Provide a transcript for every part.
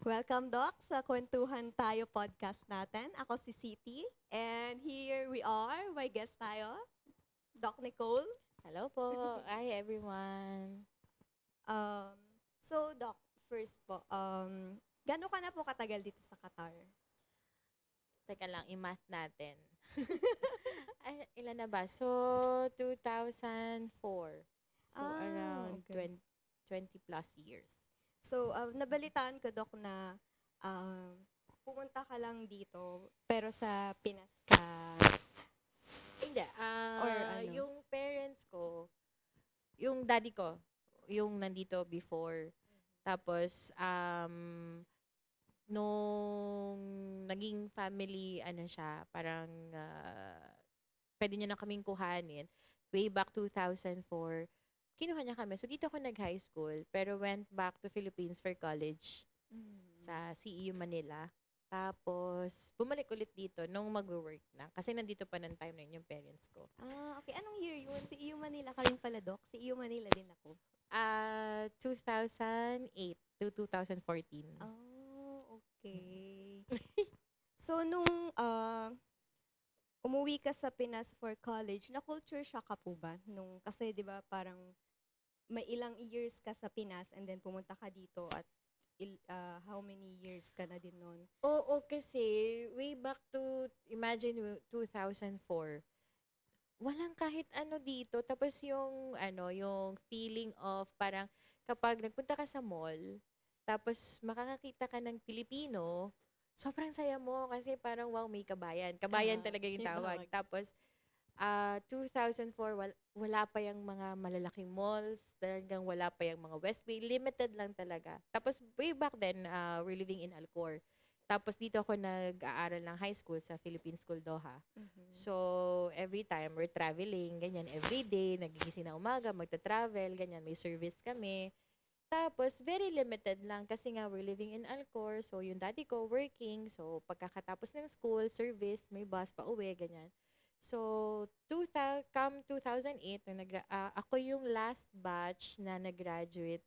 Welcome, Doc, sa Kwentuhan Tayo podcast natin. Ako si City. And here we are, may guest tayo, Doc Nicole. Hello po. Hi, everyone. Um, Doc, first po, gano'n ka na po katagal dito sa Qatar? Teka lang, i-math natin. Ay, ilan na ba? So, 2004. So, around Okay. 20 plus years. So, nabalitaan ko, Doc, na pumunta ka lang dito, pero sa Pinas ka, Hindi. or ano? Yung parents ko, yung daddy ko, yung nandito before. Tapos, nung naging family, ano siya, parang pwede niya na kaming kuhanin. Way back 2004, kinuha niya kami. So, dito ako nag-high school, pero went back to Philippines for college sa CEU Manila. Tapos, bumalik ulit dito nung mag-work na. Kasi nandito pa ng time na yun yung parents ko. Okay. Anong year yun? Si EU Manila ka rin pala, Doc. Si EU Manila din ako. 2008 to 2014. Oh, okay. So, nung umuwi ka sa Pinas for college, na-culture shock ka po ba? Kasi di ba parang may ilang years ka sa Pinas and then pumunta ka dito at how many years ka na din nun? Oo, kasi way back to, imagine 2004, walang kahit ano dito. Tapos yung feeling of parang kapag nagpunta ka sa mall, tapos makakakita ka ng Pilipino, sobrang saya mo kasi parang wow, may kabayan. Kabayan talaga yung Yung tawag. tawag. Tapos 2004, wala pa yung mga malalaking malls, talagang wala pa yung mga Westway, limited lang talaga. Tapos way back then, we're living in Alcor. Tapos dito ako nag-aaral ng high school sa Philippine School Doha. Mhm. So, every time we're traveling, ganyan, every day, nagigising na umaga, magta-travel, ganyan, may service kami. Tapos, very limited lang kasi nga we're living in Alcor. So, yung daddy ko working. So, pagkakatapos ng school, service, may bus pa uwi, ganyan. So, 2008, ako yung last batch na nag-graduate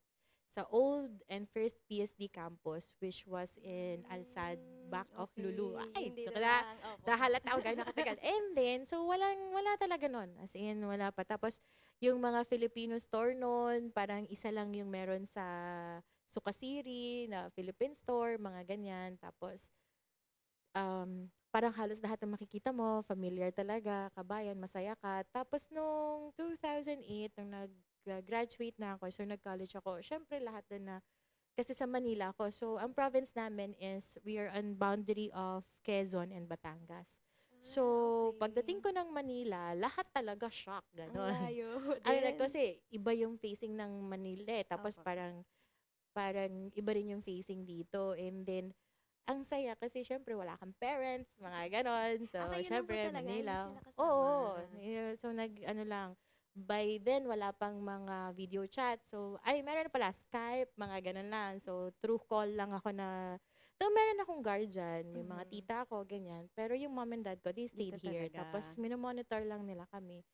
sa old and first PSD campus, which was in Alsad, back of Okay. Lulu. Ay, Hindi na na, lang. Opo. nahalata ako gano'n nakatagal. And then, so wala talaga nun. As in, wala pa. Tapos, yung mga Filipino store nun, parang isa lang yung meron sa Sukasiri, na Philippine store, mga ganyan. Tapos, parang halos lahat ng makikita mo, familiar talaga, kabayan, masaya ka. Tapos nung 2008, nung nag-graduate na ako, so nag-college ako, syempre lahat din na, kasi sa Manila ako. So, ang province namin is, we are on boundary of Quezon and Batangas. So, pagdating Okay. ko ng Manila, lahat talaga shock, Ang gano'n. layo din. Kasi iba yung facing ng Manila eh. Tapos Opo. parang iba rin yung facing dito. And then, ang saya kasi syempre wala kang parents, mga ganon. So, Kayo lang po syempre, talaga, hindi Manila. sila kasama. Oo. So, ano lang. By then, wala pang mga video chat. So, meron pala Skype, mga ganon lang. So, through call lang ako na, though meron akong guardian, may mga Mhm. tita ko, ganyan. Pero yung mom and dad ko, they Dito stayed here. talaga. Tapos, minomonitor lang nila kami.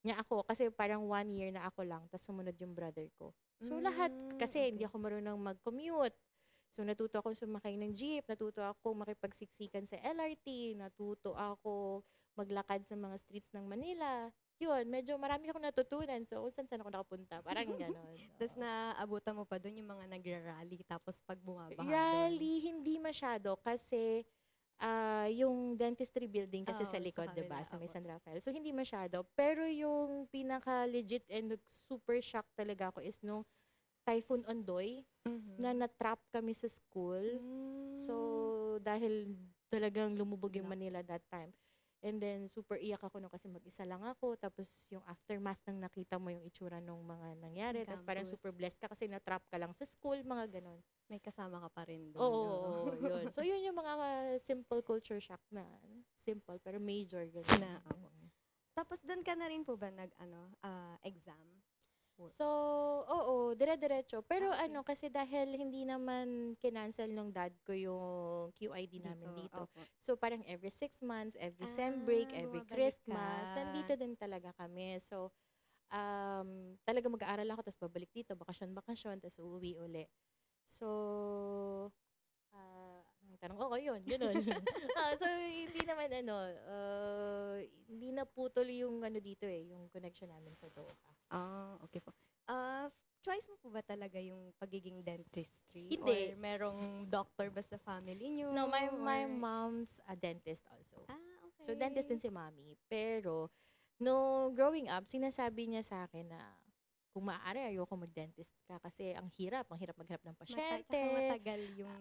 Niya ako, kasi parang 1 year na ako lang, tapos sumunod yung brother ko. So lahat, kasi hindi Okay. ako marunong mag-commute. So natuto ako sumakay ng jeep, natuto ako makipagsiksikan sa LRT, natuto ako maglakad sa mga streets ng Manila. Yun, medyo marami akong natutunan. So kung saan ako nakapunta, parang ganon. Tapos naabutan mo pa doon yung mga nagra-rally tapos pag bumabaha doon. Rally, hindi masyado kasi yung dentistry building kasi sa Oo, sa likod, 'di ba, kabila. sa may Opo. San Rafael. So hindi masyado. Pero yung pinaka legit and super shock talaga ako is nung Typhoon Ondoy na Mhm. na-trap kami sa school. So Mm. dahil talagang lumubog yung Lak. Manila that time. And then super iyak ako no kasi mag-isa lang ako. Tapos yung aftermath nang nakita mo yung itsura ng mga nangyari. Yung Tapos parang campus. super blessed ka kasi na-trap ka lang sa school, mga ganon. May kasama ka pa rin doon. Oo, Oo. yun. So, yun yung mga simple culture shock na, simple, pero major, Na, ganyan. opo. Tapos doon ka na rin po ba exam? So, oo, dire-diretso. Pero Okay. kasi dahil hindi naman kinancel nung dad ko yung QID Dito. namin dito. Opo. So, parang every 6 months, every sem break, every Bumabalik ka. Christmas, nandito din talaga kami. So, talaga mag-aaral ako, tapos babalik dito, bakasyon-bakasyon, tapos uuwi uli. So, tanong, oo, yun, gano'n. So, hindi naman hindi naputol yung dito yung connection namin sa Doha. Okay po. Choice mo po ba talaga yung pagiging dentistry? Hindi. Or merong doctor ba sa family niyo? No, my Or... mom's a dentist also. okay. So, dentist din si mommy. Pero, no growing up, sinasabi niya sa akin na kung maaari, ayoko mag-dentist ka kasi ang hirap maghanap ng pasyente. Tsaka matagal yung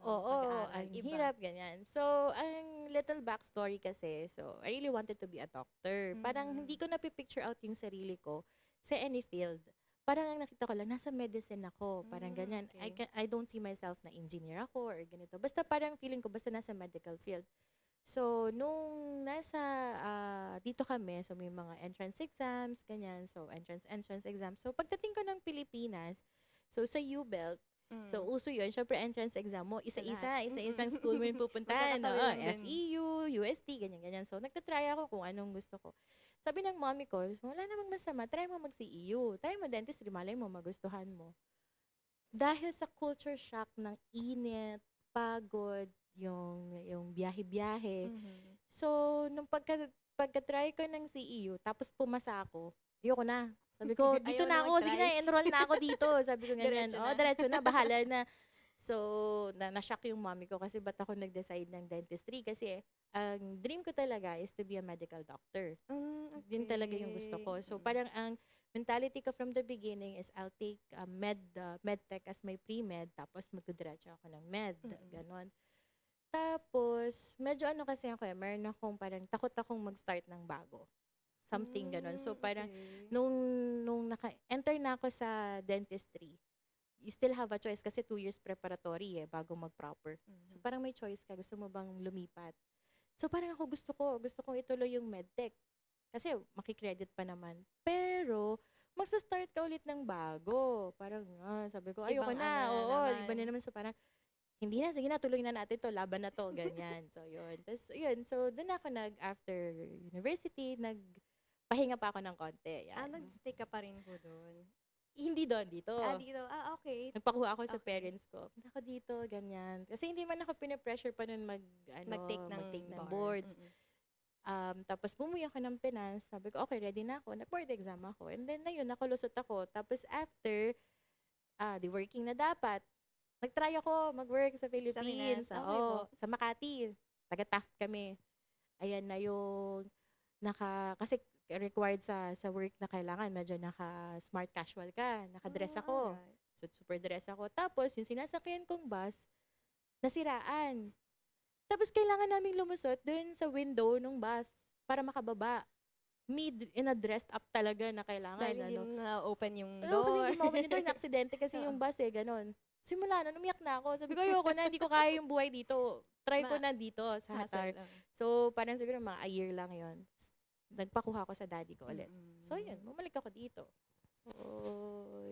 Oo, pag-aaral. ang Iba. hirap, ganyan. So, ang little backstory kasi, so, I really wanted to be a doctor. Parang hindi ko napipicture out yung sarili ko sa any field. Parang ang nakita ko lang, nasa medicine ako. Parang ganyan. Okay. I don't see myself na engineer ako or ganito. Basta parang feeling ko, basta nasa medical field. So, nung nasa dito kami, so may mga entrance exams, ganyan. So, entrance exams. So, pagdating ko ng Pilipinas, so sa UBELT, so uso yun. Syempre, entrance exam mo, isa-isang school mo yung pupuntahan. FEU, UST, ganyan. So, nagtatry ako kung anong gusto ko. Sabi ng mommy ko, so, wala namang masama, try mo mag-CEU. Try mo dentistry, malay mo, magustuhan mo. Dahil sa culture shock ng init, pagod, yung biyahe-biyahe. So, nung pagka-try ko ng CEU, tapos pumasa ako, ayoko na. Sabi ko, dito na ako, sige na, enroll na ako dito. Sabi ko ganyan, diretso na, bahala na. So, na-shock yung mommy ko kasi ba't ako nag-decide ng dentistry? Kasi, ang dream ko talaga is to be a medical doctor. Yun talaga yung gusto ko. So, parang ang mentality ko from the beginning is I'll take medtech as my pre-med, tapos magdidiretso ako ng med. Ganon. Tapos, medyo kasi ako meron akong parang takot akong mag-start ng bago. Something ganon. So, parang nung naka-enter na ako sa dentistry, you still have a choice kasi 2 years preparatory bago mag-proper. So, parang may choice ka. Gusto mo bang lumipat? So, parang ako gusto kong ituloy yung medtech. Kasi makikredit pa naman. Pero, magsa-start ka ulit ng bago. Parang, sabi ko, ayoko na. Iba na naman. So, parang, hindi na, sige na, tuloy na natin to, laban na to, ganyan. So, yun. Tapos, yun. So, doon ako after university, nagpahinga pa ako ng konti. Yan. Nag-stay ka pa rin po doon? Hindi doon, dito. Dito. Okay. Nagpakuha ako sa parents ko. Punta ako dito, ganyan. Kasi hindi man ako pinipressure pa nun mag-take ng boards. Tapos bumuwi ako ng Pinas. Sabi ko, okay, ready na ako. Nag-board exam ako. And then, na yun, nakalusot ako. Tapos after, the working na dapat, nag-try ako mag-work sa Philippines. Sa Makati. Taga-Taft kami. Ayan na yung kasi required sa work na kailangan. Medyo naka-smart casual ka. Naka-dress ako. So, super dress ako. Tapos, yung sinasakyan kong bus, nasiraan. Tapos, kailangan naming lumusot dun sa window ng bus para makababa. Me in a dressed up talaga na kailangan. Dahil hindi na-open yung door. Kasi hindi ma-open yung door. Na-aksidente kasi yung bus ganon. Simula na, umiyak na ako. Sabi ko, ayoko na, hindi ko kaya yung buhay dito. Try ko na dito sa Hatar. So, parang siguro mga a year lang yon. Nagpakuha ako sa daddy ko ulit. So, yun, bumalik ako dito. So,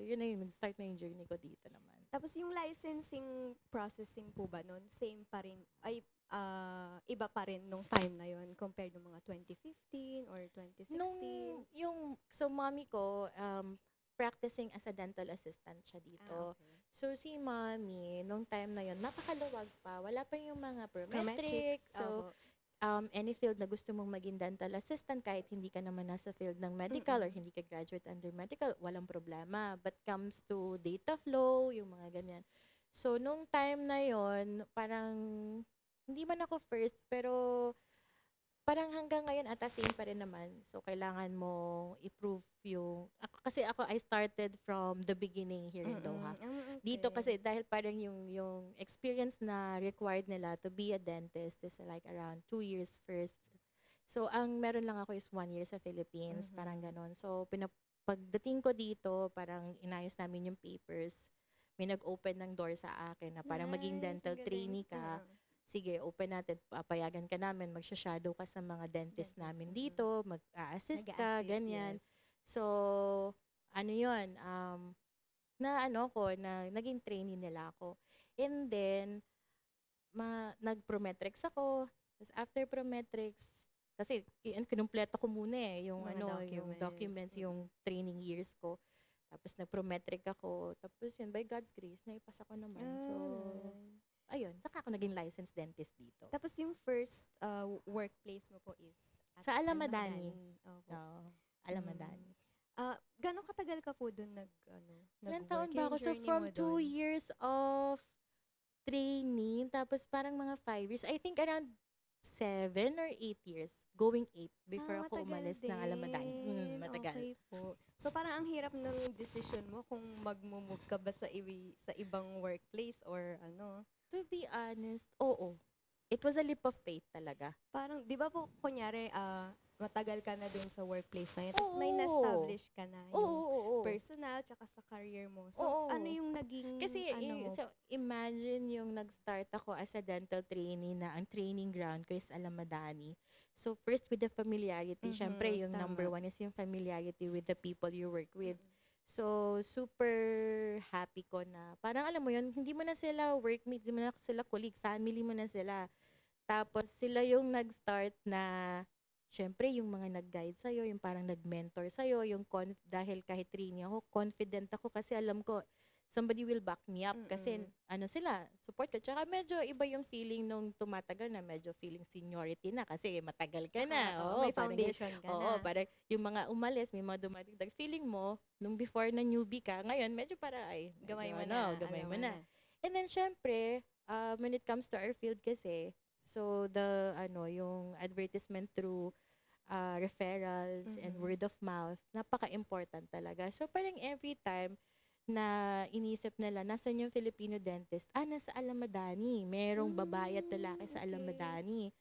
yun na yun, nag-start na yung journey ko dito naman. Tapos yung licensing processing po ba nun, same pa rin, iba pa rin nung time na yon compared nung mga 2015 or 2016? So, mommy ko, practicing as a dental assistant siya dito. Okay. So, si mommy, nung time na yon napakaluwag pa. Wala pa yung mga prometrics. So, any field na gusto mong maging dental assistant, kahit hindi ka naman nasa field ng medical or hindi ka graduate under medical, walang problema. But comes to data flow, yung mga ganyan. So, nung time na yon parang, hindi man ako first, pero parang hanggang ngayon ata same pa rin naman. So, kailangan mo i-prove kasi I started from the beginning here in Doha. Okay. Dito kasi dahil parang yung experience na required nila to be a dentist is like around 2 years first. So, ang meron lang ako is 1 year sa Philippines, parang ganon. So, pagdating ko dito, parang inayos namin yung papers. May nag-open ng door sa akin na parang maging dental trainee ka. Sige, open natin, papayagan ka namin, magsha-shadow ka sa mga dentist namin dito, mag-a-assist ka, ganyan. Yes. So, yun, naging trainee nila ako. And then, nag-prometrics ako. Tapos after prometrics, kasi kinumpleto ko muna yung documents, yung training years ko. Tapos nag-prometric ako. Tapos yun, by God's grace, naipasa ko naman. So, ayun, saka ako naging licensed dentist dito. Tapos yung first workplace mo po is at Sa Alamadani. Opo. Oo, Alamadani. Gano'ng katagal ka po doon Ilang nag-work? taon ba Yung ako? So journey from mo 2 dun? years of training, tapos parang mga 5 years. I think around 7 or 8 years. Going 8 before ako Matagal umalis ng Alamadani. din. Matagal. Okay po. So parang ang hirap ng decision mo kung mag-move ka ba sa ibang workplace or ano. To be honest, oo. It was a leap of faith talaga. Parang, di ba po, kunyari, matagal ka na dun sa workplace na yun, tapos may Oo. na-establish ka na Oo, yung oo, oo. personal tsaka sa career mo. So, Oo. ano yung naging, Kasi, mo? so, imagine yung nag-start ako as a dental trainee na ang training ground ko is Alamadani. So, first with the familiarity. Syempre, yung tama. number 1 is yung familiarity with the people you work with. So, super happy ko na, parang alam mo yun, hindi mo na sila workmates, hindi mo na sila colleague, family mo na sila. Tapos, sila yung nag-start na, syempre, yung mga nag-guide sa'yo, yung parang nag-mentor sa'yo, yung dahil kahit trainee ako, confident ako kasi alam ko, somebody will back me up kasi ano sila, support ka. Tsaka medyo iba yung feeling nung tumatagal na, medyo feeling seniority na kasi matagal ka na. Oo, may parang foundation ka oo, na. parang yung mga umalis, may mga dumating. Feeling mo, nung before na newbie ka, ngayon medyo para ay, medyo, Gamay mo gamay alam mo na. And then syempre, when it comes to our field kasi, so yung advertisement through referrals and word of mouth, napaka-important talaga. So parang every time na inisip nila, nasan yung Filipino dentist? Nasa Alamadani. Merong babae at lalaki sa Alamadani.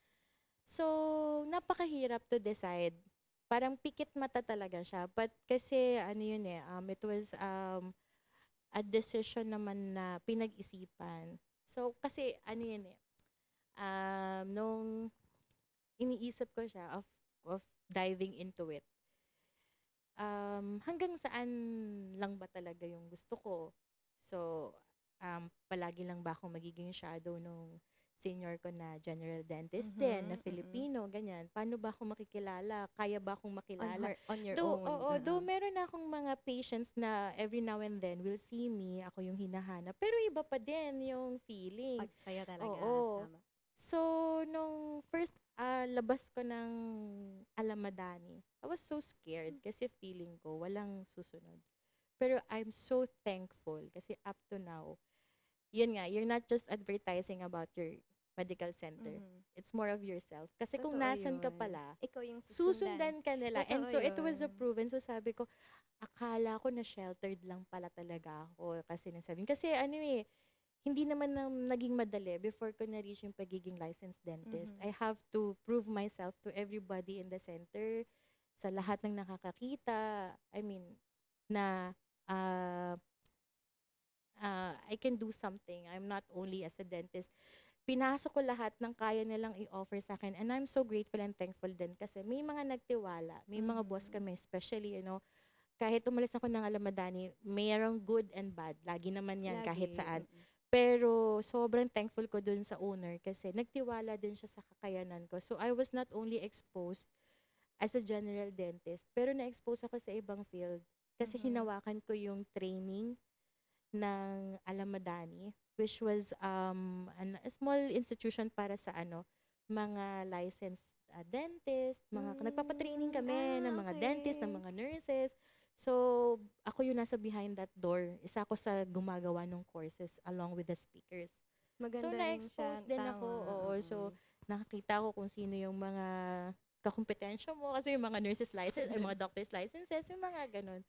So, napakahirap to decide. Parang pikit mata talaga siya. But kasi, it was a decision naman na pinag-isipan. So, kasi, nung iniisip ko siya of diving into it, hanggang saan lang ba talaga yung gusto ko? So, palagi lang ba ako magiging shadow nung senior ko na general dentist din, na Filipino, ganyan. Paano ba ako makikilala? Kaya ba akong makilala? On your Though, own. though meron na akong mga patients na every now and then will see me, ako yung hinahanap. Pero iba pa din yung feeling. Pagsaya talaga. Oo. Tama. So, nung first labas ko ng Alamadani, I was so scared kasi feeling ko walang susunod. Pero I'm so thankful kasi up to now, yun nga, you're not just advertising about your medical center. It's more of yourself. Kasi kung Totoo nasan ka yun. pala, Ikaw yung susundan ka nila. And Totoo so, it was a yun. proven. So, sabi ko, akala ko na sheltered lang pala talaga ako. Kasi nagsabi. Kasi hindi naman naging madali before ko na-reach yung pagiging licensed dentist. I have to prove myself to everybody in the center, sa lahat ng nakakakita. I mean, na I can do something. I'm not only as a dentist. Pinasok ko lahat ng kaya nilang i-offer sa akin. And I'm so grateful and thankful din kasi may mga nagtiwala. May mga boss kami, especially, kahit umalis ako ng Alamadani, mayroong good and bad. Lagi naman yan, kahit saan. Pero sobrang thankful ko dun sa owner kasi nagtiwala din siya sa kakayanan ko. So I was not only exposed as a general dentist, pero na-expose ako sa ibang field kasi hinawakan ko yung training ng Alamadani, which was a small institution para sa mga licensed dentist, nagpapatraining kami ng mga dentist, ng mga nurses. So, ako yung nasa behind that door. Isa ako sa gumagawa ng courses along with the speakers. Maganda So, rin na-expose siya. din ako. Oo. So, nakakita ko kung sino yung mga kakompetensya mo kasi yung mga nurses license, yung mga doctors licenses, yung mga ganun.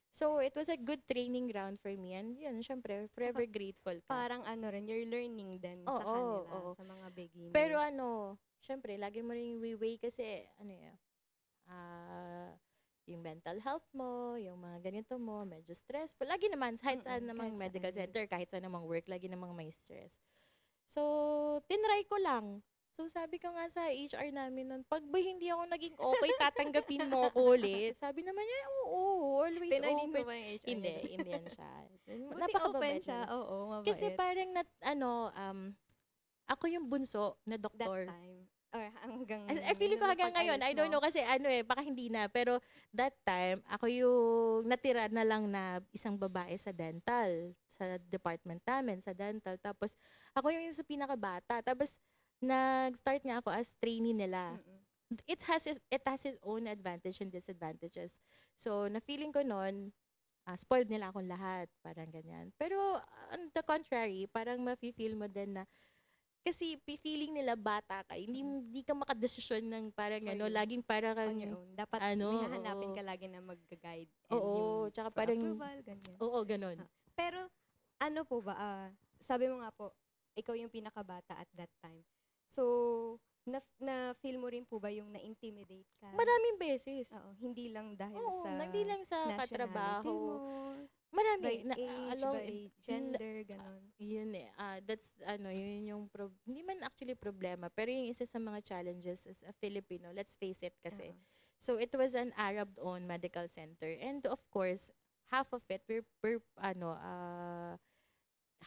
So, it was a good training ground for me. And yun, syempre, forever grateful ka. Parang you're learning din sa kanila, sa mga beginners. Pero syempre, lagi mo rin i-weigh kasi, yung mental health mo, yung mga ganito mo, medyo stressful. Lagi naman, kahit saan namang medical center, kahit saan namang work, lagi namang may stress. So, tinry ko lang. So, sabi ko nga sa HR namin nun, pag ba hindi ako naging okay, tatanggapin mo ko ulit. Sabi naman niya, oo, always Pinaliin open. mo ba yung HR? Hindi yan siya. Buti open siya, oo, mabait. Kasi parang, ako yung bunso na doktor. That time. Or hanggang I feel ko hanggang ngayon, I don't know kasi baka hindi na. Pero that time, ako yung natira na lang na isang babae sa dental. sa department namin, sa dental. Tapos, ako yung isa pinakabata. Tapos, nag-start nga ako as trainee nila. Mm-mm. It has its own advantage and disadvantages. So, na-feeling ko noon, spoiled nila akong lahat. Parang ganyan. Pero, on the contrary, parang mafe-feel mo din na, kasi feeling nila bata ka, hindi ka makadesisyon ng parang For ano, you. laging parang On your own. Dapat ano, may hahanapin oo. ka lagi na mag-guide. And Oo, yung tsaka for parang, approval, ganyan. oo, ganun. Pero, ano po ba, sabi mo nga po, ikaw yung pinakabata at that time. So, na-feel mo rin po ba yung na-intimidate ka? Maraming beses. Oo, hindi lang dahil Oo, sa hindi lang sa nationality katrabaho. mo, Marami. by age, by gender, ganon. Yun eh. That's, yun yung, hindi man actually problema, pero yung isa sa mga challenges as a Filipino, let's face it kasi. Oo. So, it was an Arab-owned medical center. And of course, half of it, we're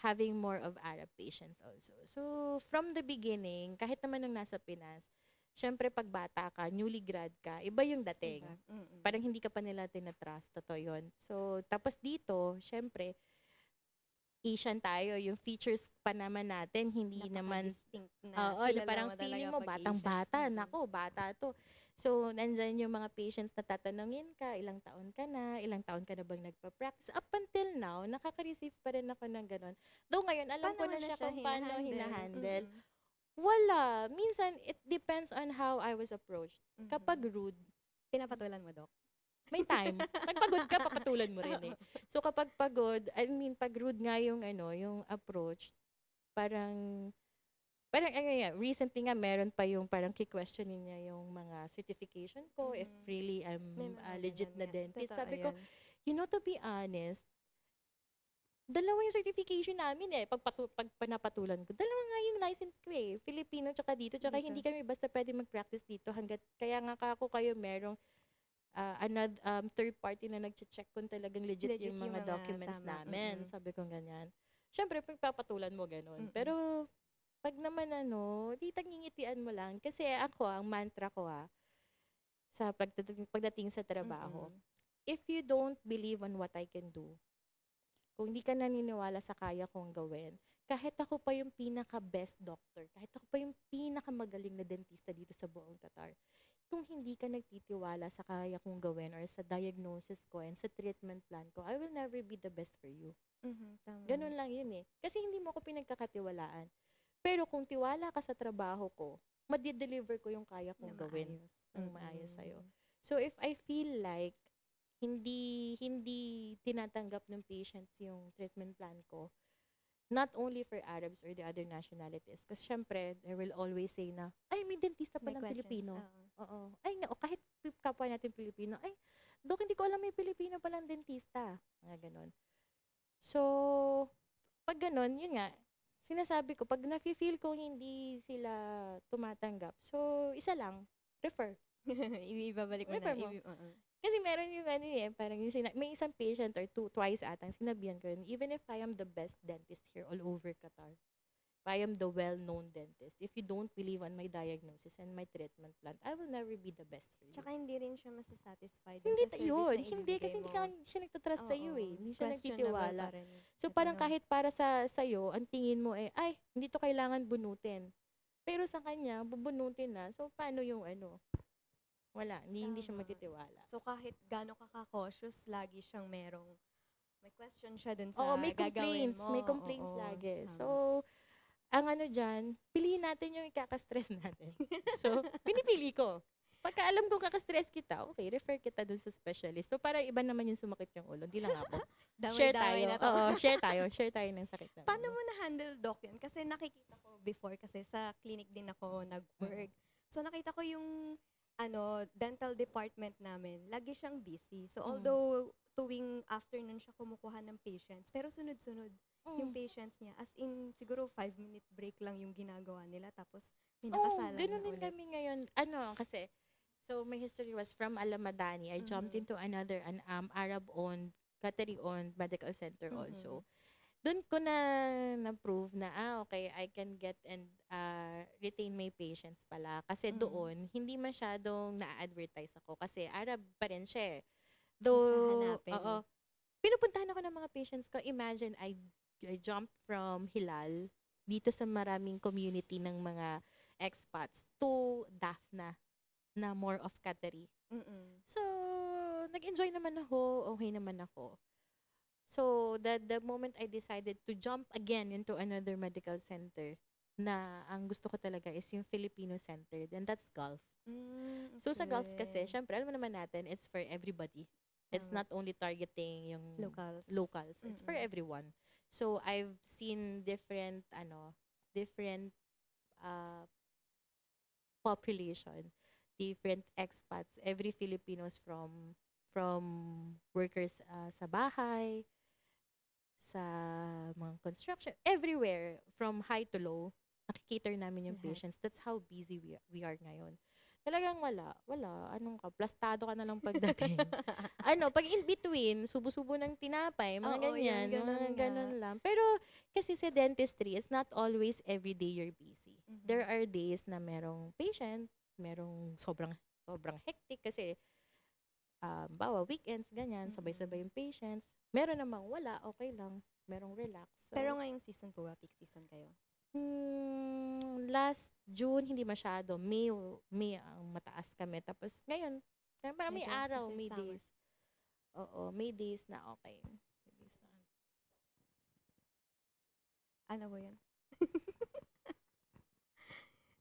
having more of Arab patients also. So, from the beginning, kahit naman nung nasa Pinas, syempre pag bata ka, newly grad ka, iba yung dating. Diba? Mm-mm. Parang hindi ka pa nila tinatrust, totoo yun. So, tapos dito, syempre, Asian tayo, yung features pa naman natin, hindi naman, Napaka-distinct na oo, kilala parang mo talaga feeling mo, pag batang-bata, Asian. nako, bata to. So, nandyan yung mga patients na tatanungin ka, ilang taon ka na bang nagpa-practice. Up until now, nakaka-receive pa rin ako ng ganun. Though ngayon, alam ko Paano mo na na siya siya kung paano hinahandle? hinahandle. Mm-mm. Wala. Minsan, it depends on how I was approached. Mhm. Kapag rude, Pinapatulan mo, Doc? may time. Pag pagod ka, papatulan mo rin eh. So kapag pagod, pag rude nga yung yung approach, parang recently nga meron pa yung parang ki-questionin niya yung mga certification ko, if Mhm. really I'm May mga legit ganon na nga. dentist. Totoo Sabi ko, yan. to be honest, dalawa yung certification namin eh. Pag panapatulan ko, dalawa nga yung license ko eh. Filipino tsaka dito. Tsaka Dito. hindi kami basta pwede mag-practice dito kaya nga kako kayo merong another third party na nagche-check kung talagang legit yung mga documents tama. namin. Mm-mm. Sabi ko ganyan. Syempre, pagpapatulan mo ganun. Mm-mm. Pero, pag naman di tangingitian mo lang. Kasi ako, ang mantra ko sa pagdating sa trabaho, Mm-mm. if you don't believe on what I can do, kung hindi ka naniniwala sa kaya kong gawin, kahit ako pa yung pinaka-best doctor, kahit ako pa yung pinaka-magaling na dentista dito sa buong Qatar, kung hindi ka nagtitiwala sa kaya kong gawin or sa diagnosis ko and sa treatment plan ko, I will never be the best for you. Mhm, tama. Ganun lang yun eh. Kasi hindi mo ako pinagkakatiwalaan. Pero kung tiwala ka sa trabaho ko, madi-deliver ko yung kaya kong gawin ng maayos sa'yo. So if I feel like hindi tinatanggap ng patients yung treatment plan ko, not only for Arabs or the other nationalities. Kasi syempre, they will always say na, ay, may dentista May palang questions. Pilipino. Oo. Oo. Ay, nga, o kahit kapwa natin Pilipino, ay, Dok, hindi ko alam may Pilipino palang dentista. Mga ganon. So, pag ganon, yun nga, sinasabi ko, pag nafe-feel ko hindi sila tumatanggap, so, isa lang, refer. Ibabalik mo Refer na. mo. Kasi meron yung parang yung may isang patient or twice atang sinabihan ko yun, even if I am the best dentist here all over Qatar, if I am the well-known dentist, if you don't believe on my diagnosis and my treatment plan, I will never be the best for you. Tsaka hindi rin siya masasatisfied Hindi sa service yun. na Hindi, ibibigay kasi mo. hindi siya nagtatrust sa iyo eh. Hindi siya Questionable nagtitiwala. pa rin. So Ito parang na. kahit para sa iyo, ang tingin mo ay, hindi to kailangan bunutin. Pero sa kanya, bubunutin na. So paano yung wala, hindi siya Tama. magtitiwala. So kahit gaano ka ka-cautious, lagi siyang may question siya dun sa Oo, may gagawin complaints. mo. May complaints Oo, lagi. tama. So, ang dyan, piliin natin yung ikaka-stress natin. So, pinipili ko. Pagka alam kong kaka-stress kita, okay, refer kita dun sa specialist. So, para iba naman yung sumakit yung ulo. Hindi lang ako. Share tayo. Damay-damay na to. Oo, share tayo. Share tayo ng sakit na Paano ulo. mo na-handle, Doc, yun? Kasi nakikita ko before, kasi sa clinic din ako nag-work. So nakita ko yung dental department namin, lagi siyang busy. So although tuwing afternoon siya kumukuha ng patients, pero sunod-sunod yung patients niya. As in, siguro 5-minute break lang yung ginagawa nila. Tapos, may nakasala ganun na din ulit. kami ngayon. Kasi, so my history was from Alamadani. I jumped into another Arab-owned, Qatari-owned medical center also. Doon ko na-prove na, okay, I can get and retain my patients pala. Kasi doon, hindi masyadong na-advertise ako. Kasi Arab pa rin siya eh. Though, Mas hahanapin. pinupuntahan ako ng mga patients ko. Imagine, I I jumped from Hilal dito sa maraming community ng mga expats to Daphna na more of Qatari. Mm-mm. So, nag-enjoy naman ako, okay naman ako. So, the moment I decided to jump again into another medical center, na ang gusto ko talaga is yung Filipino-centered, and that's Gulf. So, sa Gulf kasi, Okay. syempre, alam mo naman natin, it's for everybody. It's Tama. not only targeting yung Locals. locals. It's for Mm-mm. everyone. So, I've seen different uh, population, different expats, every Filipinos from workers sa bahay, sa mga construction, everywhere, from high to low, nakikater namin yung Lahat. patients. That's how busy we are ngayon. Talagang wala. Anong ka, plastado ka na lang pagdating. Pag in between, subo-subo ng tinapay, mga Oo, ganyan, yun, ganun mga nga. ganun lang. Pero, kasi sa dentistry, it's not always every day you're busy. Mhm. There are days na merong patient, merong sobrang hectic kasi bawa weekends, ganyan, sabay-sabay yung patients. Meron namang wala, okay lang. Merong relax. So, Pero ngayong season po ba, peak season kayo? last June, hindi masyado. May ang mataas kami. Tapos ngayon, parang may Medyo araw, kasi may summer. days. Oo, may days na okay. May days na. Ano ba yun?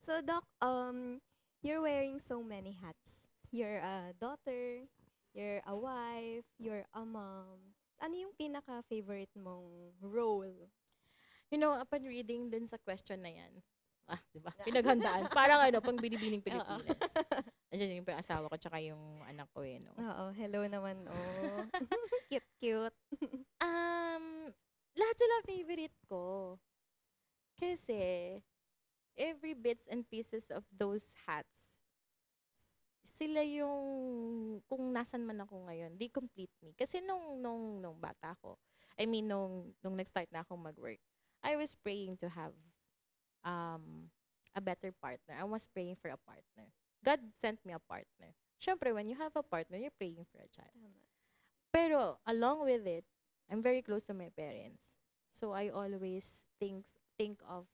So, Doc, you're wearing so many hats. You're a daughter, you're a wife, you're a mom. Ano yung pinaka-favorite mong role? Upon reading dun sa question na yan, di ba? Pinaghandaan. Parang pang binibining Pilipinas. Andiyan yung asawa ko tsaka yung anak ko no? Oo, hello naman, oh. Cute. Lahat sila favorite ko. Kasi, every bits and pieces of those hats, sila yung, kung nasan man ako ngayon, they complete me. Kasi nung bata ko, nung nag-start na akong mag-work, I was praying to have a better partner. I was praying for a partner. God sent me a partner. Siyempre, when you have a partner, you're praying for a child. Tama. Pero, along with it, I'm very close to my parents. So, I always think of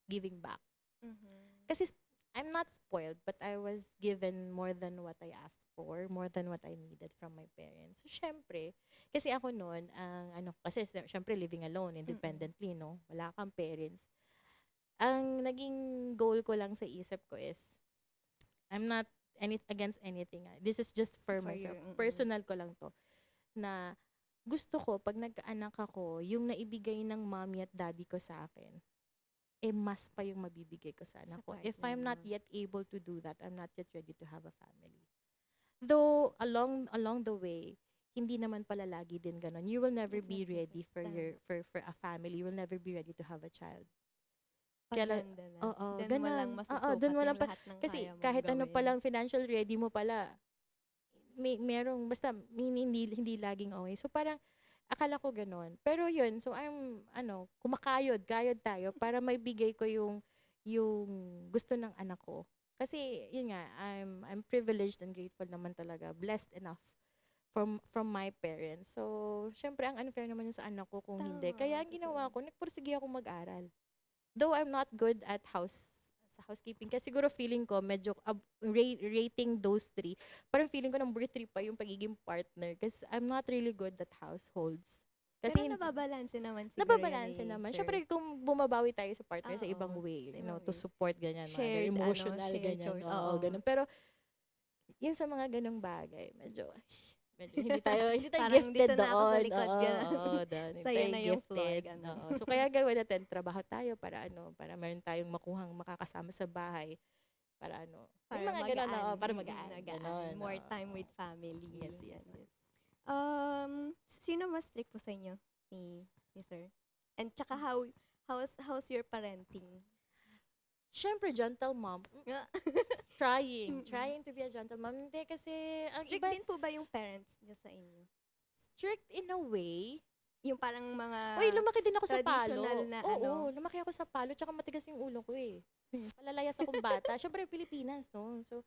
giving back. Mhm. Kasi, I'm not spoiled, but I was given more than what I asked for, more than what I needed from my parents. So, syempre, kasi ako noon, kasi syempre living alone, independently, no? Wala kang parents. Ang naging goal ko lang sa isip ko is, I'm not against anything. This is just for myself. you, Personal ko lang to. Na gusto ko, pag nagkaanak ako, yung naibigay ng mommy at daddy ko sa akin, mas pa yung mabibigay ko sa anak ko. If I'm not yet able to do that, I'm not yet ready to have a family. Though, along the way, hindi naman pala lagi din ganun. You will never be Exactly. ready for for a family. You will never be ready to have a child. Kaya Kaya lang, oo, then mo lang ganun. masusukat Doon mo lang yung lahat ng kasi kaya mong kahit ano gawin. palang financial ready mo pala, merong, basta, hindi laging okay. So, parang, akala ko ganun. Pero yun, so I'm, kayod tayo para maibigay ko yung gusto ng anak ko. Kasi, yun nga, I'm privileged and grateful naman talaga. Blessed enough from my parents. So, syempre, ang unfair naman yun sa anak ko kung hindi. Tama, Kaya, ang ginawa ko, nagpursige ako mag-aral. Though I'm not good at sa housekeeping, kasi siguro feeling ko, medyo rating those three, parang feeling ko number 3 pa yung pagiging partner. Kasi I'm not really good at households. Kasi Pero nababalanse naman siguro nababalanse yan naman. sir. Siyempre, kung bumabawi tayo sa partner sa Oo, ibang way, sa ibang to ways. support, ganyan, mga Shared, emotional, shared ganyan. chore. Oo, Oo. ganun. Pero, yun sa mga ganung bagay, medyo hindi tayo Parang gifted dito na ako sa doon. likod, Oo, ganun. oo, doon. Hindi Sa'yo tayo na yung floor, gifted. ganun. Oo. So, kaya gawin natin, trabaho tayo para meron tayong makakasama sa bahay. Para Para yung mga ganun, magaan. para magaan. Magaan. Ganun, More oo. time with family. Yes. Ganun. Sino mas strict po sa inyo? Ni sir? And tsaka how's your parenting? Siyempre, gentle mom. Trying to be a gentle mom. Hindi kasi, ang Strict iba, din po ba yung parents niya sa inyo? strict in a way. Yung parang mga Uy, lumaki din ako sa palo. traditional na Oo, lumaki ako sa palo, tsaka matigas yung ulo ko eh. Malalayas akong bata. Siyempre, Pilipinas, no? So,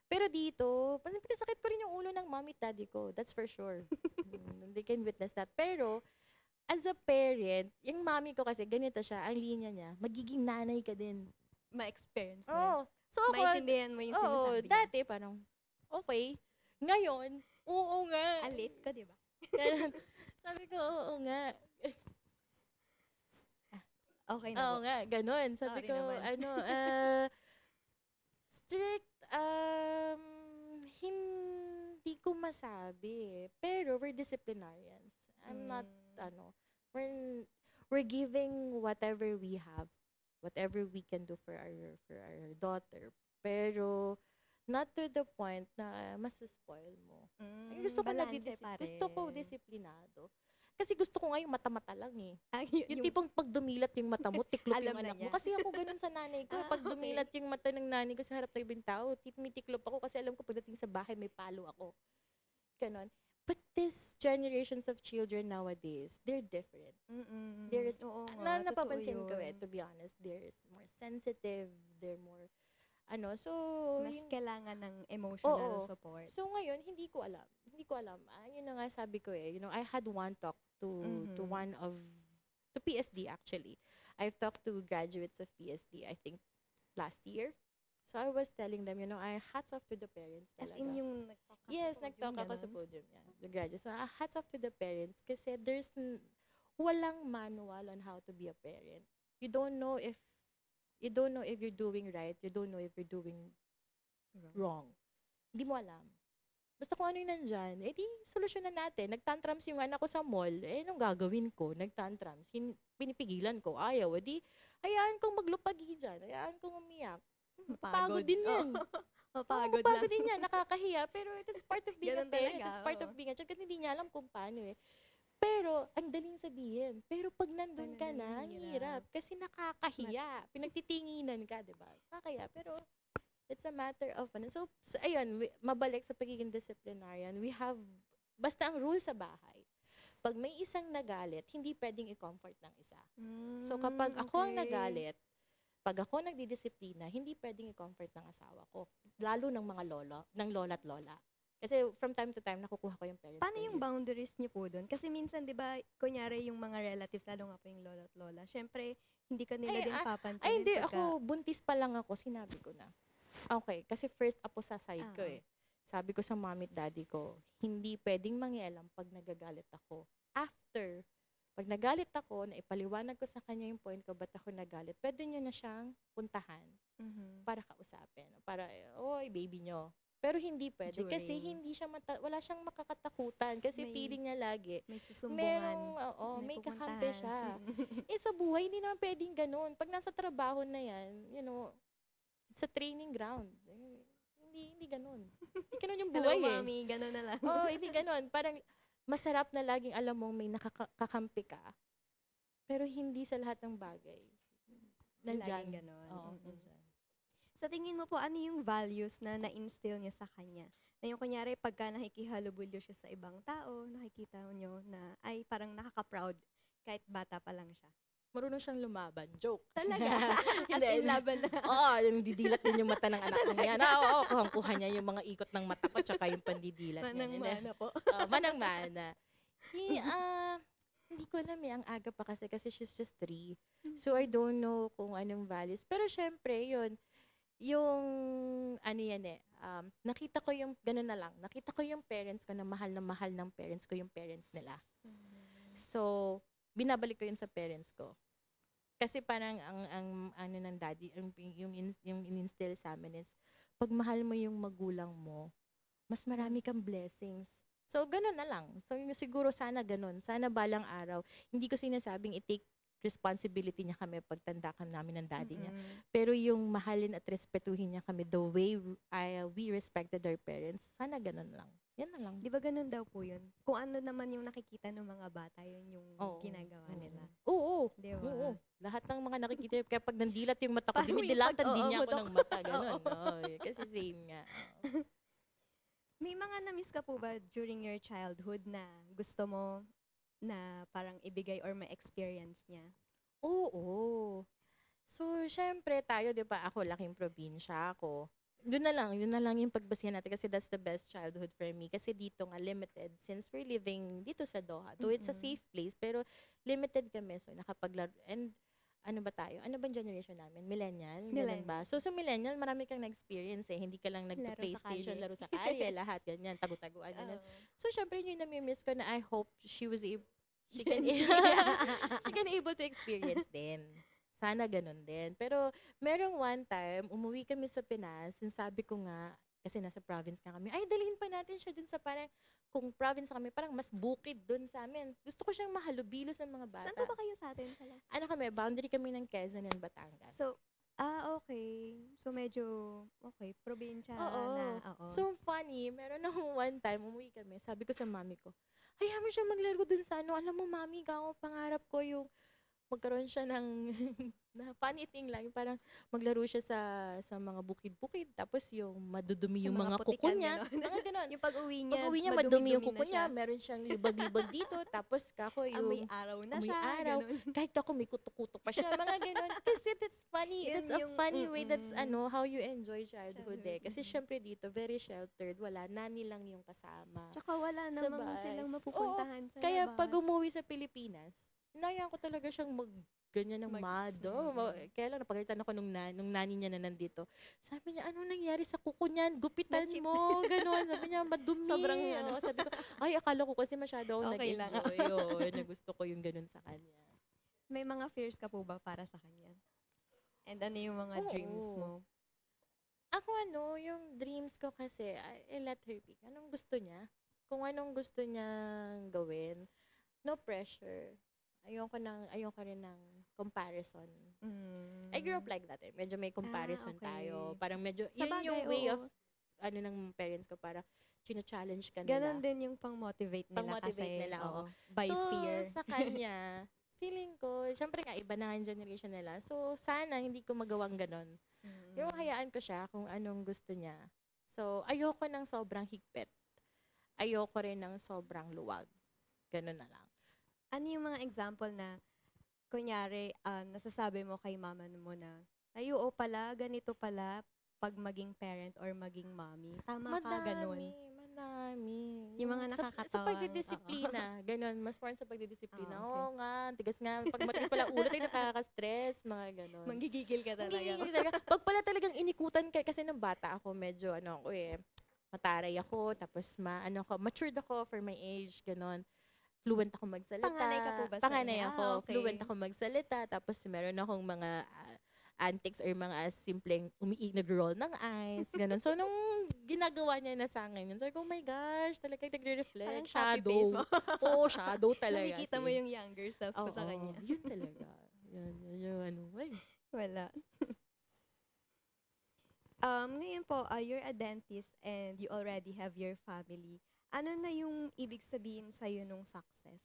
pero dito, sakit ko rin yung ulo ng mommy at daddy ko. That's for sure. They can witness that. Pero, as a parent, yung mami ko kasi, ganito siya, ang linya niya, magiging nanay ka din. Ma-experience mo yun. Oo. So ako, Maintindihan mo yung oo, sinasabi niya. dati parang, okay. Ngayon, oo nga. Alit ka, di ba? Ganun. Sabi ko, oo nga. Okay na Oo po. nga, ganun. Sabi Sorry ko, naman. strict, hindi ko masabi. Pero we're disciplinarians. I'm not, we're, we're giving whatever we have, whatever we can do for our daughter. Pero, not to the point na masuspoil mo. Gusto ko Balanse pa rin. gusto ko disiplinado. Kasi gusto ko nga yung mata-mata lang eh. Yung Yung tipong pag dumilat yung mata mo, tiklop Alam yung na anak mo. niya. Kasi ako ganun sa nanay ko. Pag okay. dumilat yung mata ng nanay ko sa harap ng ibang tao, tumitiklop ako kasi alam ko pagdating sa bahay may palo ako. Ganon. But these generations of children nowadays, they're different. There's, Oo nga, napapansin totoo ko yun. to be honest, they're more sensitive, they're more, so, Mas yung, kailangan ng emotional Oo. support. So ngayon, hindi ko alam. Hindi ko alam. Yun na nga sabi ko eh. I had one talk to one of, to PSD actually. I've talked to graduates of PSD, I think, last year. So I was telling them, I hats off to the parents As talaga. in yung nagtalk ka Yes, sa podium, nag-talk ako sa ganon? podium. Yeah, the graduates. So hats off to the parents kasi walang manual on how to be a parent. You don't know if you're doing right. You don't know if you're doing wrong. Hindi mo alam. Basta kung ano yung nandyan, di solusyonan natin. Nagtantrums yung anak ko sa mall, anong gagawin ko? Nagtantrums. Pinipigilan ko. Ayaw. Hayaan kong maglupagi dyan. Hayaan kong umiyak. Mapagod din yan. Mapagod Mapagod lang. din yan. Nakakahiya. Pero it's part of being Ganun a parent. talaga, It's part of oo. being a child. Kasi hindi niya alam kung paano eh. Pero, ang daling sabihin. Pero pag nandun ka na, ang hirap. Kasi nakakahiya. Pinagtitinginan ka, di ba? Nakakahiya. Pero, it's a matter of, so ayun, mabalik sa pagiging disciplinarian, we have, basta ang rule sa bahay, pag may isang nagalit, hindi pwedeng i-comfort ng isa. So kapag ako ang nagalit, pag ako nagdidisiplina, hindi pwedeng i-comfort ng asawa ko. Lalo ng mga ng lola at lola. Kasi from time to time, nakukuha ko yung parents Paano ko. yung boundaries niyo po doon? Kasi minsan, di ba, kunyari yung mga relatives, lalo nga po yung lola at lola, syempre, hindi ka nila din papansinin. Ay, hindi. Ako, buntis pa lang ako, sinabi ko na. Okay, kasi first ako sa side ko eh. Sabi ko sa mommy at daddy ko, hindi pwedeng mangialam pag nagagalit ako. After, pag nagalit ako, na ipaliwanag ko sa kanya yung point ko, ba't ako nagalit, pwede nyo na siyang puntahan para kausapin. Para, oy, baby nyo. Pero hindi pwede. Kasi hindi siya wala siyang makakatakutan. Kasi feeling niya lagi, may susumbungan. May kakampi siya. Sa buhay, hindi naman pwedeng ganun. Pag nasa trabaho na yan, sa training ground. Hindi ganun. Hindi ganun yung buhay. Hello, mami. Ganun na lang. Hindi ganun. Parang masarap na laging alam mong may nakakakampi ka. Pero hindi sa lahat ng bagay. Nandyan. Laging ganun. Oo, nandyan. Sa tingin mo po, ano yung values na na-instill niyo sa kanya? Na yung kunyari, pagka nakikihalubulyo siya sa ibang tao, nakikita niyo na, ay, parang nakaka-proud kahit bata pa lang siya. Marunong siyang lumaban. Joke. Talaga? As in, laban na. Yung didilat din yung mata ng anak ko yan. Kuha niya yung mga ikot ng mata ko tsaka yung pandidilat niya. Manang-mana po. Manang-mana. Hindi ko alam ang aga pa kasi she's just 3. So, I don't know kung anong values. Pero syempre, yung nakita ko yung, gano'n na lang, nakita ko yung parents ko na mahal ng parents ko yung parents nila. So, binabalik ko yun sa parents ko. Kasi parang ang ng daddy, yung in-instill sa amin is, pag mahal mo yung magulang mo, mas marami kang blessings. So, ganun na lang. So, siguro sana ganun. Sana balang araw. Hindi ko sinasabing i-take responsibility niya kami pagtanda ka namin ng daddy niya. Pero yung mahalin at respetuhin niya kami the way we respected our parents, sana ganun lang. Yan na lang. Di ba ganun daw po yun? Kung ano naman yung nakikita ng mga bata, yun yung ginagawa nila. Oo. Di ba? Oo. Lahat ng mga nakikita, kaya pag nandilat yung mata ko, Paano yung dinidilatan din niya ako mutok? ng mata. Ganun. Kasi same nga. May mga na-miss ka po ba during your childhood na gusto mo na parang ibigay or ma-experience niya? Oo. So, syempre tayo, di ba, ako laking probinsya ako. Yun na lang yung pagbasihan natin kasi that's the best childhood for me. Kasi dito nga, limited. Since we're living dito sa Doha, though it's a Mm-mm. safe place, pero limited kami. So, nakapaglaro. And ano ba tayo? Ano bang generation namin? Millennial? Ganun ba? Millennial. So, sa millennial, marami kang na-experience eh. Hindi ka lang Laro sa nagpa-PlayStation, kalye. laro sa kalye, lahat, ganyan, tagu-taguan, ganyan. Oo. So, syempre, yun yung nami-miss ko na I hope she was she can, Gen Z. she can able to experience din. Sana ganun din. Pero, merong one time, umuwi kami sa Pinas, and sabi ko nga, kasi nasa province nga kami, ay, dalhin pa natin siya dun sa parang, kung province kami, parang mas bukid dun sa amin. Gusto ko siyang mahalubilo sa mga bata. Saan po ba kayo sa atin pala? Ano kami, boundary kami ng Quezon and Batangas. So, okay. So, medyo, okay, probinsya Oo. na. Oo. So, funny, meron akong one time, umuwi kami, sabi ko sa mami ko, hayaan mo siya maglaro dun sa ano, alam mo mami, pangarap ko yung magkaroon siya ng na funny thing lang, parang maglaro siya sa mga bukid-bukid, tapos yung madudumi Sa yung mga mga kuko putikan, niya, gano'n. mga ganon. Yung pag-uwi niya, Pag-uwi niya, madumi yung madumi-dumi kuko na niya, siya. meron siyang libag-libag dito, tapos kako Amoy yung araw na amoy siya. araw. Ganun. Kahit ako may kuto-kuto pa siya, mga ganon. Kasi that's funny. Yun That's a yung, funny way. That's mm-mm. how you enjoy childhood eh. Childhood, Kasi mm-mm. syempre dito, very sheltered. Wala, nani lang yung kasama. Tsaka wala namang Sabay. silang Oo, mapupuntahan sa kaya labas. pag umuwi sa Pilipinas, inayaan ko talaga siyang ganyan ng mad. Kaya lang napagalitan ako nung nani niya na nandito. Sabi niya, anong nangyari sa kuko niyan? Gupitan Na-chip. mo. Ganon. Sabi niya, madumi. Sobrang ano. Oo, sabi ko, ay, akala ko kasi masyado akong Okay lang. nag-enjoy. Oo, na gusto ko yung ganon sa kanya. May mga fears ka po ba para sa kanya? And ano yung mga dreams mo? Ako yung dreams ko kasi, I let her pick. Anong gusto niya? Kung anong gusto niyang gawin, no pressure. Ayoko rin ng comparison. I grew up like that eh. Medyo may comparison okay. tayo. Parang medyo, Sa yun yung bagay, way oo. of, ng parents ko, para china-challenge ka nila. Ganon din yung pang-motivate nila Pang-motivate kasi, nila, oo. by So, fear. sa kanya, feeling ko, syempre nga, iba na nga yung generation nila. So, sana hindi ko magawang ganon. Yung hayaan ko siya kung anong gusto niya. So, ayoko ng sobrang higpit. Ayoko rin ng sobrang luwag. Ganon na lang. Ano yung mga example na, kunyari, nasasabi mo kay mama mo na, ay, oo pala, ganito pala, pag maging parent or maging mommy. Tama ka, ganun. Madami. Yung mga Sa nakakatawang, pagdidisiplina, ganun. Mas more sa pagdidisiplina. Okay. Oo nga, tigas nga. Pag matigas pala ulo, tayo nakaka-stress, mga ganun. Manggigigil ka talaga. Hindi talaga. Pag pala talagang inikutan ka, kasi nung bata ako, medyo mataray ako, tapos matured ako for my age, ganun. Fluent ako magsalita. Panganay ka po ba? Panganay ako. Okay. Fluent ako magsalita. Tapos meron akong mga antics or mga simpleng nag-roll ng eyes. Ganun. So, nung ginagawa niya na sa akin, yun, sabi ko, oh my gosh, talaga nagre-reflect. Parang copy-paste Shadow. mo. Oo, shadow talaga. Nakikita mo yung younger self mo sa kanya. Yun talaga. Yun yung ay. Wala. Ngayon po, you're a dentist and you already have your family. Ano na yung ibig sabihin sa'yo nung success?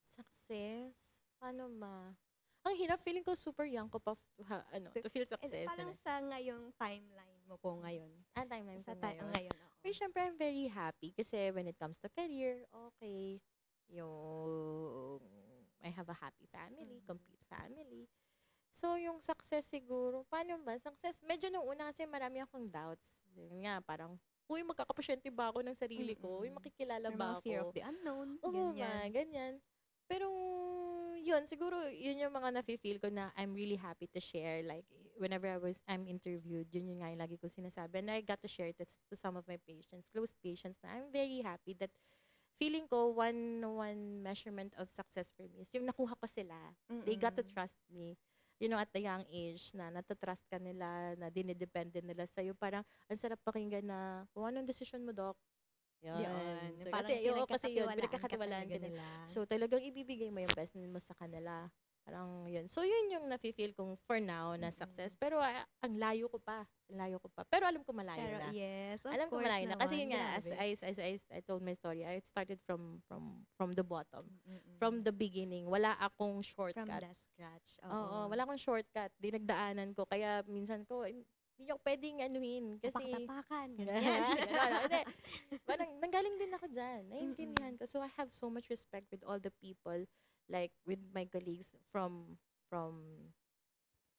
Success? Paano ba? Ang hirap, feeling ko super young ko pa to feel success. Parang sa ngayong timeline mo po ngayon. Timeline Sa ko ngayon. ngayon ako. Pero syempre, I'm very happy kasi when it comes to career, okay, yung I have a happy family, complete family. So, yung success siguro, paano ba? Success, medyo nung una kasi marami akong doubts. Yun nga, parang, magkakapasyente ba ako ng sarili ko? Makikilala May ba mga ako? fear of the unknown. Oo, Ganyan. ganyan. Pero, yun, siguro, yun yung mga nafe-feel ko na I'm really happy to share. Like, whenever I'm interviewed, yun yung nga yung lagi ko sinasabi. And I got to share it to some of my patients, close patients, na I'm very happy that feeling ko one measurement of success for me is yung nakuha ko sila. They got to trust me. You know, at the young age, na natatrust ka nila, na dinidepende nila sa'yo. Parang, ang sarap pakinggan na, kung anong decision mo, Doc, yan. So, kasi yun, pinagkakatiwalaan ka nila. So, talagang ibibigay mo yung best mo sa kanila. Parang yun. So, yun yung nafe-feel kong for now na success. Pero ang layo ko pa. Pero alam ko malayo na. Yes, of Alam ko course malayo na. Kasi yun naman, nga, as I told my story, I started from the bottom. From the beginning. Wala akong shortcut. From the scratch. Oo, wala akong shortcut. Dinagdaanan ko. Kaya minsan ko, hindi ako pwedeng anuhin. Kasi, Tapak-tapakan. Hindi. Parang, nanggaling din ako dyan. Naiintindihan ko. So, I have so much respect with all the people, like, with my colleagues from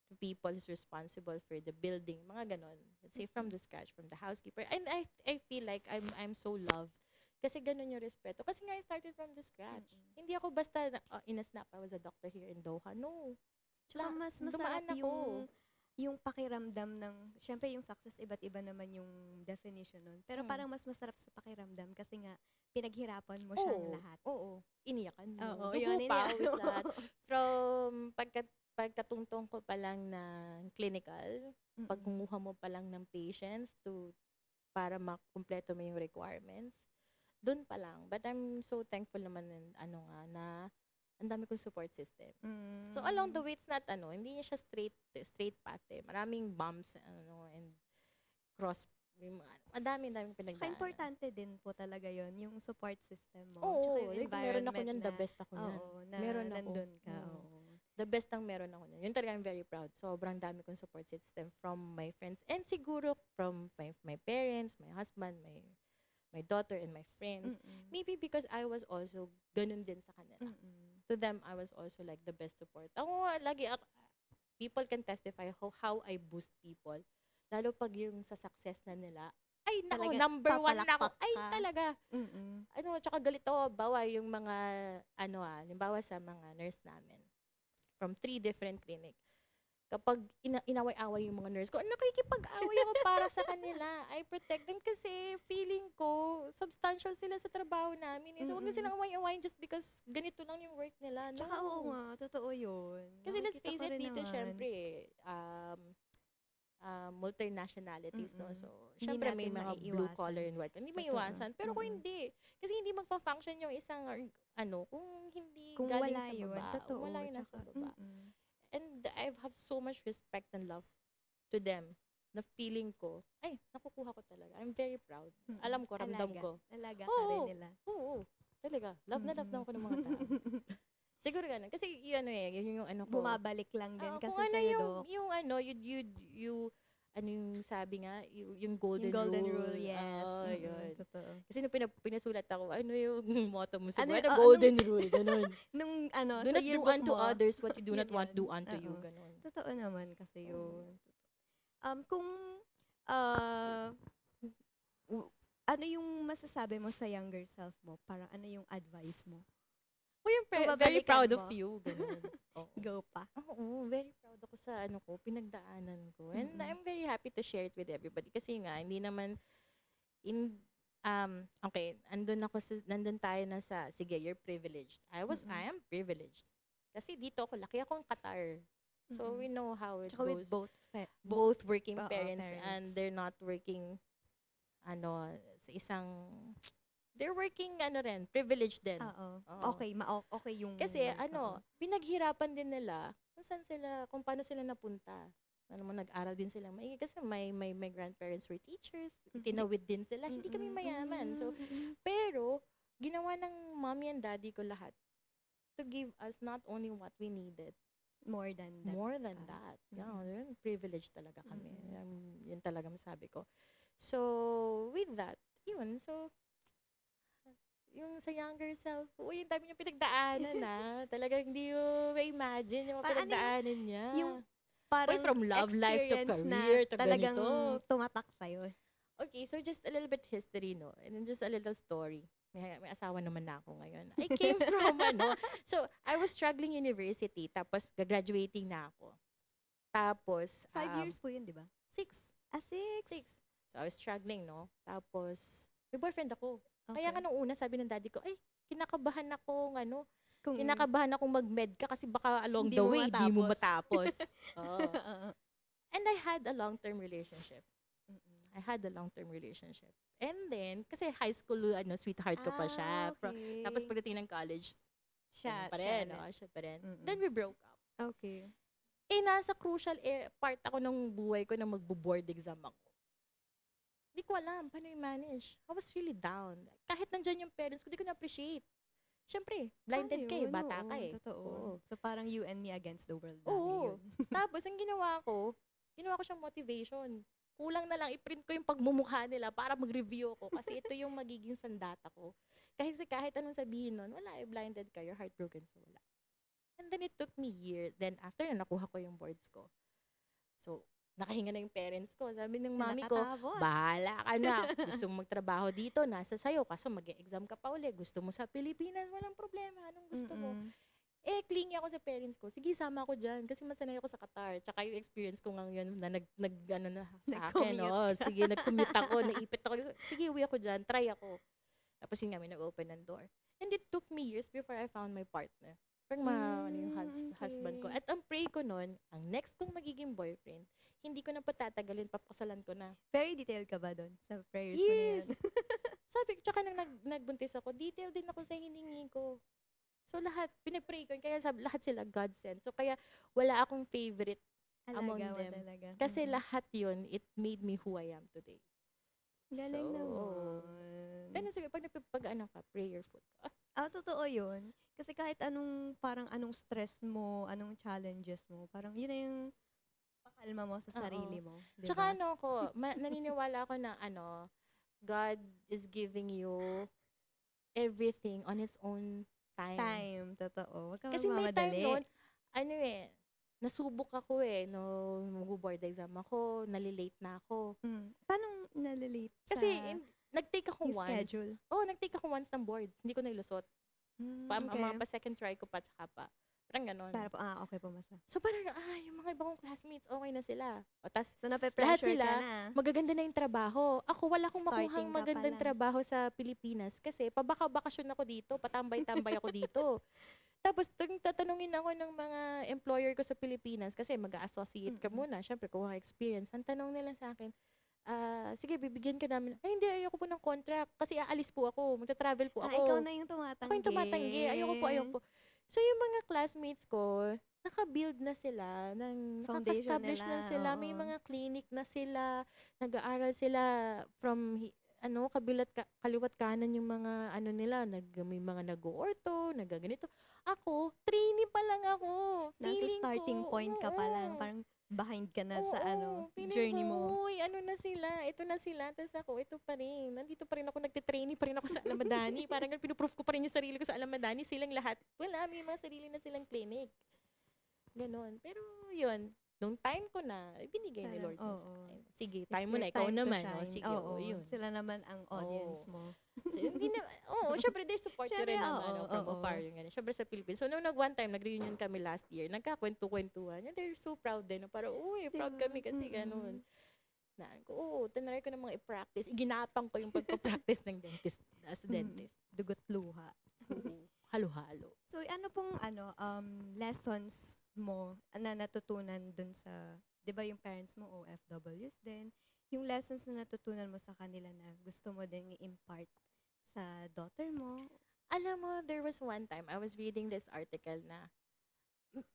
to people who's responsible for the building, mga ganon. Let's say from the scratch, from the housekeeper. And I feel like I'm so loved. Kasi ganun yung respeto. Kasi nga I started from the scratch. Hindi ako basta in a snap, I was a doctor here in Doha. No. Tsaka mas masarap Dumaan ako. yung pakiramdam ng, syempre yung success, iba't iba naman yung definition nun. Pero parang mas masarap sa pakiramdam kasi nga, pinaghirapan mo siyang lahat. Oo. Iniyakan mo. Oo, Dugo, yun, pawis, iniyakan mo. lahat. From pagkatungtong ko pa lang na clinical, pagkunguha mo pa lang ng patients para makumpleto mo yung requirements, dun pa lang. But I'm so thankful naman na ang dami kong support system. So along the way, it's not hindi niya siya straight path eh. Maraming bumps and cross. Ang daming pinagdaanan. Saka importante din po talaga yon yung support system mo. Oo, Tsaka yung like, meron ako environment niyan, the best ako niyan. Oo, na Meron ako. nandun ka. Oo. The best ang meron ako niyan. Yun talaga, I'm very proud. Sobrang dami kong support system from my friends and siguro from my parents, my husband, my daughter, and my friends. Maybe because I was also ganun din sa kanila. To them, I was also like the best support. People can testify how I boost people. Lalo pag yung sa success na nila, ay, nako, Talaga, number 1 na ako. papalakpak Ay, ka. talaga. Tsaka galito, bawa yung mga, limbawa sa mga nurse namin, from 3 different clinic. Kapag inaway-away yung mga nurse ko, nakikipag-away ako para sa kanila. I protect them kasi feeling ko, substantial sila sa trabaho namin. So, huwag nyo silang away-awayin just because ganito lang yung work nila. No. Tsaka oo nga, totoo yun. Kasi let's Nakikita face ko it, rin dito naman. syempre, multinationalities, no? So, Hindi syempre may natin mga maiiwasan. blue collar and white. Hindi Totoo. maiwasan. Pero kung hindi, kasi hindi magfa-function yung isang, kung hindi Kung galing wala sa yun, baba. totoo. Wala yun nasa Tsaka, baba. And I have so much respect and love to them na feeling ko, ay, nakukuha ko talaga. I'm very proud. Alam ko, ramdam ko. Alaga ka rin nila. Oo. Talaga. Love na love na ako ng mga tao. Siguro ganun. Kasi yun yung ko. Bumabalik lang din kasi kung sa'yo, Doc. Yung sabi nga, yung golden, Yung golden rule. rule, yes. Yun. Totoo. Kasi nung pinasulat ako, yung motto mo? Ano, Siguro, golden rule. Ganun. Nung Do sa not do yearbook unto mo, others what you do not yun want yun. do unto you. Oo. Ganun. Totoo naman kasi yun. Kung ano yung masasabi mo sa younger self mo? Parang ano yung advice mo? Yung Kung very babalikan proud of mo. you. Ganun. Oo. Go pa. Oo, very proud ako sa pinagdaanan ko. And I'm very happy to share it with everybody. Kasi nga, hindi naman, okay, nandun tayo na sige, you're privileged. I am privileged. Kasi dito ako, laki akong Qatar. So, we know how it Tsaka goes. with both working Oo, parents and they're not working, sa isang, they're working, privileged din. Oo. Oo. Okay yung... Kasi, oo. pinaghirapan din nila kung paano sila napunta. Nag-aral din sila maigi. Kasi my grandparents were teachers. Tinawid din sila. Hindi kami mayaman. So, pero, ginawa ng mommy and daddy ko lahat to give us not only what we needed, More than that. more than that. Yun, privileged talaga kami. Yun talaga masabi ko. So, with that, yun. So, yung sa younger self, yung dami niya pinagdaanan talagang hindi mo ma-imagine yung mga Parang pinagdaanan niya. Yung parang from love life to experience career na to talagang ganito. tumatak sa'yo. Okay, so just a little bit history, no? And then just a little story. May asawa naman na ako ngayon. I came from, so I was struggling university, tapos graduating na ako. Tapos, 5 years po yun, di ba? 6. 6? So I was struggling, no? Tapos, may boyfriend ako. Okay. Kaya nung una, sabi ng daddy ko, ay, kinakabahan akong, Kung kinakabahan akong mag-med ka kasi baka along Hindi the mo way, di mo matapos. Oo. Oo. And I had a long-term relationship. And then, kasi high school, sweetheart ko pa siya. Okay. Tapos pagdating ng college, siya pa rin. Siya pa rin. Then we broke up. Okay. Nasa crucial part ako ng buhay ko na magbo-board exam ako. Di ko alam paano i-manage. I was really down. Kahit nandyan yung parents ko, di ko na-appreciate. Siyempre, blinded ka eh, bata ka eh. Totoo. Oo. So parang you and me against the world. Oo. Yun. Tapos, ang ginawa ko siyang motivation. Kulang na lang i-print ko yung pagmumukha nila para mag-review ko kasi ito yung magiging sandata ko. Kasi kahit anong sabihin nun, wala, blinded ka, you're heartbroken, so wala. And then it took me years. Then after na nakuha ko yung boards ko, So, nakahinga na yung parents ko. Sabi ng Na mami ko, nakatapos. bahala ka na. Gusto mo magtrabaho dito, nasa sayo. Kaso mag-exam ka pa uli. Gusto mo sa Pilipinas, walang problema. Anong gusto mo? Mm-mm. Clingy ako sa parents ko. Sige, sama ako dyan. Kasi masanay ako sa Qatar. Tsaka yung experience ko ngayon na ano na sa akin. Nag-commute Oh, sige, nag-commute ako, naipit ako. Sige, uwi ako dyan. Try ako. Tapos yun nga, may nag-open ng door. And it took me years before I found my partner. Parang ano yung husband ko. Okay. At ang pray ko nun, ang next kong magiging boyfriend, hindi ko na patatagalin, papakasalan ko na. Very detailed ka ba doon sa prayers mo na Yes! yan? Sabi ko, tsaka nang nagbuntis ako, detail din ako sa hiningi ko. So lahat, pinipray ko. Kaya sabi, lahat sila God sent. So kaya wala akong favorite among Alaga mo them. talaga. Kasi Mm-mm. lahat yun, it made me who I am today. Galing So, naman. Ganun siguro, pag ano ka, prayerful ka. Totoo yun. Kasi kahit anong stress mo, anong challenges mo, parang yun na yung pakalma mo sa sarili mo. Diba? Tsaka naniniwala ako na God is giving you everything on its own time. Totoo. Huwag ka Kasi may time magmamadali. noon, nasubok ako no mag-board exam ako, nalilate na ako. Paano nalilate Kasi sa nag-take ako yung once. schedule? Nag-take ako once ng boards. Hindi ko nailusot. Okay. Mga pa second try ko pa, tsaka pa. Parang ganon. Para po, okay pumasa. So parang, yung mga ibang classmates, okay na sila. Tas, So, lahat nape-pressure sila, ka na. magaganda na yung trabaho. Ako, wala akong Starting makuhang ka pa magandang lang. trabaho sa Pilipinas kasi pabaka-bakasyon ako dito, patambay-tambay ako dito. Tapos, tatanungin ako ng mga employer ko sa Pilipinas kasi mag-associate ka muna. Siyempre, kuha experience. Ang tanong nila sa akin, sige, bibigyan ka namin. Ay, hindi, ayoko po ng contract kasi aalis po ako, magta-travel po ako. Ikaw na yung tumatanggi. Ako yung tumatanggi. Ayoko po. So, yung mga classmates ko, naka-build na sila, Foundation nakaka-establish na nila, sila, oo. may mga clinic na sila, nag-aaral sila from, kaliwat kanan yung mga, nila, may mga nag-ortho, nag-ganito. Ako, trainee pa lang ako. Nasa Feeling starting ko, point ka pa lang. oo. Parang behind ka na sa Feeling journey ko, mo. uy, na sila, ito na sila, tapos ako, ito pa rin. Nandito pa rin ako, nagtitrainee pa rin ako sa Alamadani. Parang pinuproof ko pa rin yung sarili ko sa Alamadani. Silang lahat, wala, may mga sarili na silang clinic. Ganon. Pero yun, nung time ko na, binigay ni Lord yun sa akin. Sige, time It's mo your na, ikaw time to naman. shine. Sige, yun. Sila naman ang audience mo. So, hindi na, syempre, they support you Syempre, rin from oo. afar. Yung ganun. Syempre sa Philippines. So, nung one time, nag-reunion kami last year, nagkakwento-kwentuhan. And they're so proud din. Parang, proud Diba? kami kasi ganun. Tinry ko namang i-practice. Iginapang ko yung pagpa-practice ng dentist, as dentist. Dugot luha. Halo-halo. So, ano pong lessons mo na natutunan dun sa, di ba yung parents mo OFWs din, yung lessons na natutunan mo sa kanila na gusto mo din i-impart sa daughter mo? Alam mo, there was one time, I was reading this article na,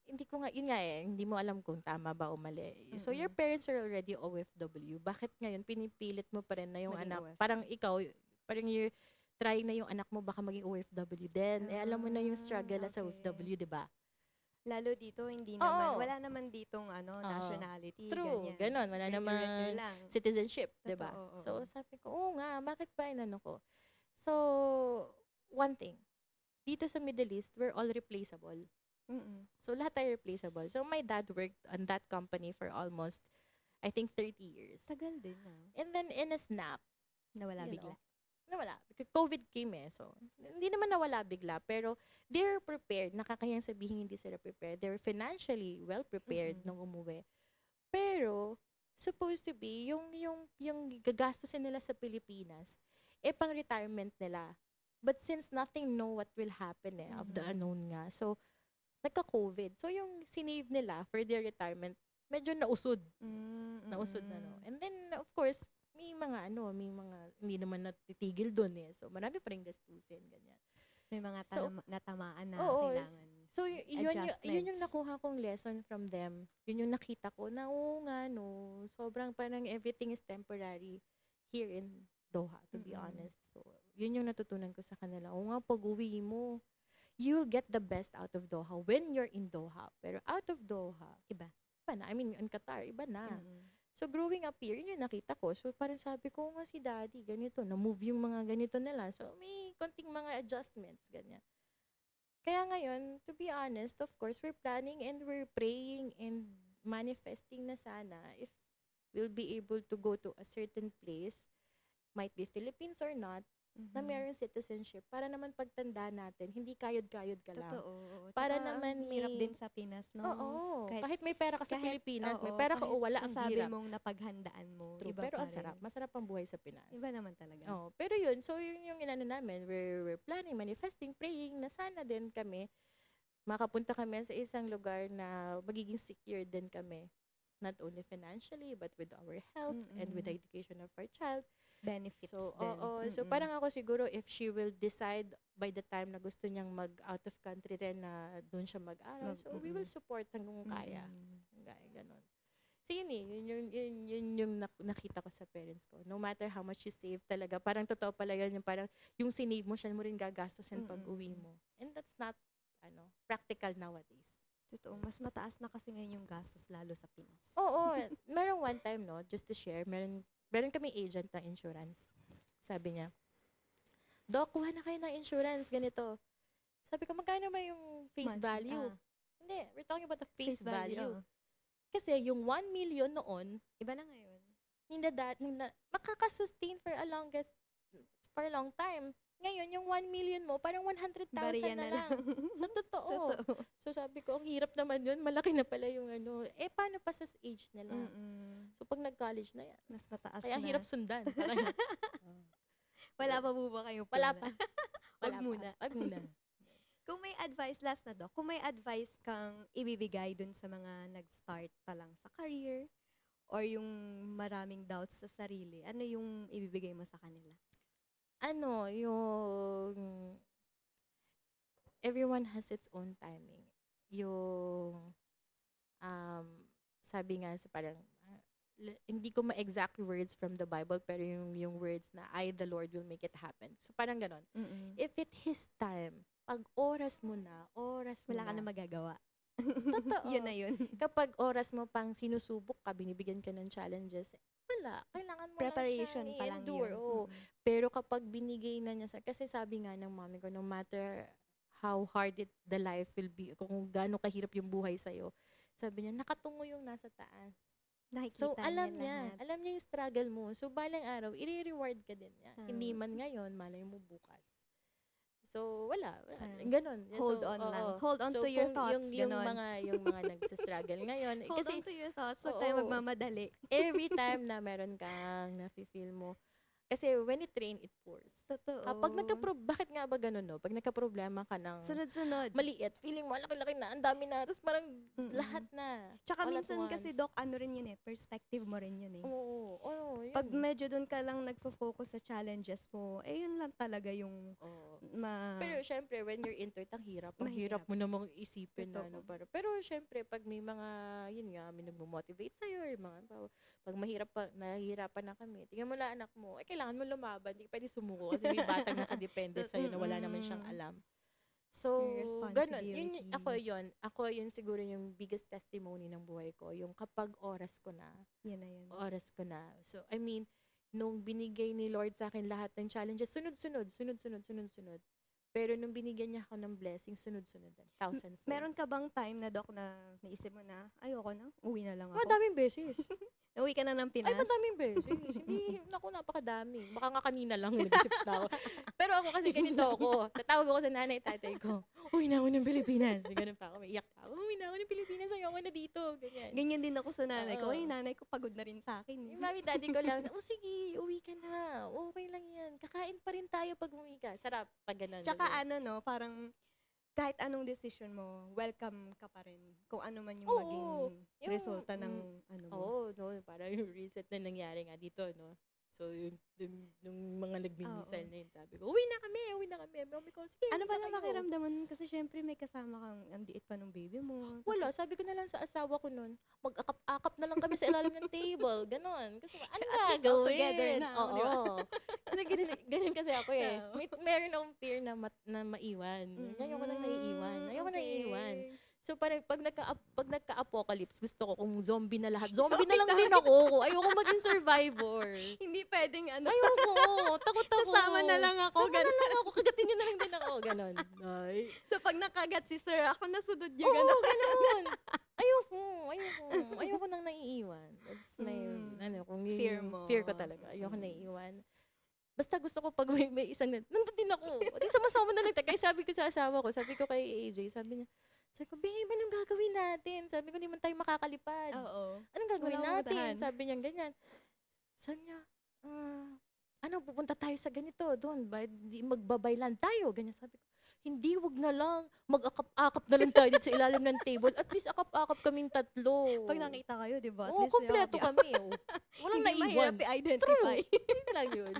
hindi ko nga, yun nga hindi mo alam kung tama ba o mali. So, your parents are already OFW. Bakit ngayon pinipilit mo pa rin na yung Maging anak? OFW. Parang ikaw, parang you're trying na yung anak mo baka maging OFW din. Alam mo na yung struggle sa okay. OFW, di ba? Lalo dito, hindi naman, Oo. wala naman ditong nationality. True, ganyan. ganon. Wala Regular naman lang. citizenship, di ba? Totoo, oo. So, sabi ko, nga, bakit ba ko? So, one thing, dito sa Middle East, we're all replaceable. So, lahat tayo replaceable. So, my dad worked on that company for almost, I think, 30 years. Tagal din na. And then, in a snap, Nawala you bigla. know, nawala. Because COVID came So, hindi naman nawala bigla. Pero, they're prepared. Nakakayang sabihin hindi sila prepared. They're financially well prepared nung umuwi. Pero, supposed to be, yung gagastusin nila sa Pilipinas, pang retirement nila. But since nothing know what will happen of the unknown nga. So, nagka-COVID. So, yung sinave nila for their retirement, medyo nausod. Nausod na, no? And then, of course, may mga hindi naman natitigil doon So, marami pa rin gastusin, ganyan. May mga So, natamaan na oo, kailangan. So, yun yung adjustments. nakuha kong lesson from them. Yun yung nakita ko na, sobrang parang everything is temporary here in Doha, to be honest. So, yun yung natutunan ko sa kanila. Pag-uwi mo, you'll get the best out of Doha when you're in Doha. Pero out of Doha, Iba. na. I mean, in Qatar, iba na. So, growing up here, yun yung nakita ko. So, parang sabi ko, si daddy, ganito, na-move yung mga ganito nila. So, may konting mga adjustments, ganyan. Kaya ngayon, to be honest, of course, we're planning and we're praying and manifesting na sana if we'll be able to go to a certain place, might be Philippines or not, na mayroong citizenship para naman pagtanda natin, hindi kayod-kayod ka lang. Totoo. Para Tsaka naman ang hirap may- din sa Pinas, no? Oo. Kahit may pera ka sa Pilipinas, may oo, pera ka o wala, ang nasabi hirap. mong napaghandaan mo. True. Iba Pero pa ang rin. sarap. Masarap ang buhay sa Pinas. Iba naman talaga. Oh, pero yun, so yun yung inano namin, we're planning, manifesting, praying na sana din kami makapunta kami sa isang lugar na magiging secure din kami. Not only financially, but with our health and with the education of our child. Benefits So, din. oo. So, parang ako siguro, if she will decide by the time na gusto niyang mag-out of country rin na doon siya mag-aral, so we will support hanggang kaya. Hanggang ganon. So, yun eh. Yun yung nakita ko sa parents ko. No matter how much you save talaga, parang totoo pala yun, yung parang yung sinave mo, siya mo rin gagastosin pag uwi mo. And that's not, practical nowadays. Totoo. Mas mataas na kasi ngayon yung gastos, lalo sa Pinas. Oo. Merong one time, no, just to share, meron kami agent ng insurance. Sabi niya, Doc, kuha na kayo ng insurance, ganito. Sabi ko, magkano ba yung face value? Hindi, we're talking about the face value. Kasi yung 1 million noon, Iba na ngayon. makakasustain for a long time. Ngayon, yung 1 million mo, parang 100,000 Barya na na lang. Sa totoo. Totoo. So sabi ko, ang hirap naman yun. Malaki na pala yung paano pa sa age nila? So pag nag-college na yan. Mas mataas Kaya ang na. hirap sundan. Parang, Wala pa po ba kayo wala plan? pa. Wag muna. Wag muna. Kung may advice, last na, Doc, kung may advice kang ibibigay dun sa mga nag-start pa lang sa career or yung maraming doubts sa sarili, ano yung ibibigay mo sa kanila? Yung everyone has its own timing. Yung sabi nga sa parang hindi ko ma-exact words from the Bible, pero yung words na I, the Lord, will make it happen. So parang ganon. If it his time, pag oras mo na, Wala ka na magagawa. Totoo. Yun na yun. Kapag oras mo pang sinusubok ka, binibigyan ka ng challenges, wala. Kailangan mo Preparation lang pa siya lang i-endure. yun. Oo. Pero kapag binigay na niya kasi sabi nga ng mami ko, no matter how hard the life will be, kung gaano kahirap yung buhay sa'yo, sabi niya, nakatungo yung nasa taas. Nakikita So, alam niya. niya. Alam niya yung struggle mo. So, balang araw, i-reward ka din niya. Hindi man ngayon, malay mo bukas. So, wala. Ganon. Hold so, on lang. oo. Hold on So, to your kung thoughts. yung Ganon. yung mga nagsa-struggle ngayon. Hold Kasi, on to your thoughts. Huwag tayo oo. magmamadali. every time na meron kang nafe-feel mo, kasi when it rain, it pours. Totoo. Kapag bakit nga ba ganun, no? Pag nagka-problema ka ng Sunod-sunod. maliit, feeling mo, laki-laki na, ang dami na, tapos parang lahat na. Tsaka all at minsan kasi, once. Doc, ano rin yun eh, perspective mo rin yun eh. Oo, yun. Pag medyo doon ka lang nagpo-focus sa challenges mo, yun lang talaga yung Oo. Pero Pero syempre, when you're into it, ang hirap. Ang Mahirap. hirap mo namang isipin na. Totoo. Pero syempre, pag may mga, yun nga, may nagmo-motivate sa'yo, yung mga, pag nahihirapan na kami, tingnan mo lang anak mo, kailangan mo lumaban, hindi pwede sumuko kasi may batang nakadepende sa'yo na wala naman siyang alam. So, ganun. Ako yun siguro yung biggest testimony ng buhay ko. Yung kapag oras ko na. yan na yan. Oras ko na. So, I mean, nung binigay ni Lord sa akin lahat ng challenges, sunod-sunod. Pero nung binigyan niya ako ng blessing, sunod-sunod. 1,000 folds. Meron ka bang time na, Doc, na naisip mo na, ayoko na, uwi na lang ako? Madaming beses. Uwi ka na ng Pinas? Ay, madaming beses. Hindi, napakadami. Baka nga kanina lang nag-isip na ako. Pero ako kasi ganito ako. Tatawag ako sa nanay, tatay ko. Uwi na ako ng Pilipinas. Ganun pa ako. May iyak pa ako. Uwi na ako ng Pilipinas. Ayoko na dito. Ganyan. Ganyan din ako sa nanay ko. Oo. Ay, nanay ko pagod na rin sa akin. Yung mami, daddy ko lang, sige, uwi ka na. Okay lang yan. Kakain pa rin tayo pag umuwi ka. Sarap pag ganun. Tsaka Ganun. parang kahit anong decision mo, welcome ka pa rin. Kung ano man yung Oo, maging yung- resulta ng ano mo. Oo, no, parang yung reset na nangyari nga dito, no. So, yung mga nagmimisal na yun, sabi ko, uwi na kami. Mami ko, sige, Ano uwi ba na na kayo. makiramdaman? Kasi syempre may kasama kang, ang liit pa ng baby mo. Wala, sabi ko na lang sa asawa ko nun, mag-akap-akap na lang kami sa ilalim ng table, ganon. Kasi ano At least all gagawin? together na, Oo. di ba? Kasi ganun kasi ako eh. Oo. Meron akong fear na maiwan. Ayoko nang naiiwan. Ayoko nang naiiwan. So parang pag nagka-apocalypse, gusto ko kung zombie na lahat. Zombie na lang din ako. Ayoko maging survivor. Hindi pwedeng Ayoko. Takot ako. Sasama na lang ako. Sama na lang ako. Kagatin niyo na lang din ako. Ganon. Ay. So pag nakagat si sir, ako nasunod niya. Oo, ganon. Ayoko Ayoko nang naiiwan. That's my, kung yun Fear yung mo. fear ko talaga. Ayoko naiiwan. Basta gusto ko pag may isang, nandun din ako. Di sama-sama na lang. Kaya sabi ko sa asawa ko, sabi ko kay AJ, sabi ko, babe, anong gagawin natin? Sabi ko, hindi man tayo makakalipad. Oo. Anong gagawin Wala akong natin? matahan. Sabi niya, ganyan. Sabi niya, pupunta tayo sa ganito, doon, magbabaylan tayo. Ganyan, sabi ko, hindi, wag na lang. Mag-akap-akap na lang tayo dito sa ilalim ng table. At least akap-akap kaming tatlo. Pag nakita kayo, di ba? At Oo, least kompleto kami. Walang Hindi naiwan. mahirap i-identify. Yun lang yun.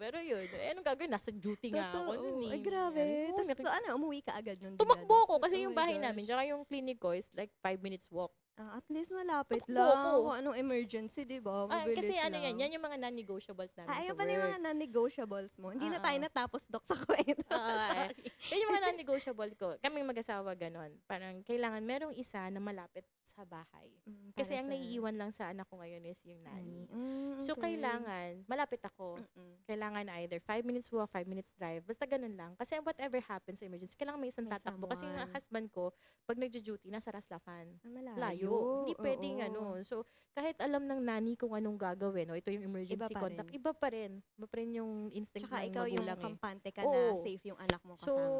pero yun. Anong gagawin? Nasa duty nga ako nun Ay, grabe. Oo, Tapos, so umuwi ka agad nun? tumakbo ko kasi Oh yung my bahay gosh. namin, tsaka yung clinic ko is like 5 minutes walk. At least malapit Tumakbo lang. ako. Kung anong emergency, di ba? Mabilis Kasi ano lang. yan yung mga non-negotiables namin sa Ayun work. pala yung mga non-negotiables mo. Hindi na Oo. tayo natapos, Dok, sa kwento. Sorry. Yan yung mga non-negotiable ko. Kaming mag-asawa ganon. Parang kailangan merong isa na malapit sa bahay. Kasi ang naiiwan lang sa anak ko ngayon is yung nanny. So, kailangan, malapit ako. Kailangan either 5 minutes walk, 5 minutes drive. Basta ganun lang. Kasi whatever happens sa emergency, kailangan may isang May tatakbo. Kasi yung someone. husband ko, pag nag-duty, nasa Raslafan. Malayo. Layo. Hindi pwedeng So, kahit alam ng nanny kung anong gagawin, ito yung emergency Iba pa contact, rin. iba pa rin. Iba pa rin yung instinct Tsaka ng ikaw yung magulang kampante ka Oo. na safe yung anak mo So, kasama.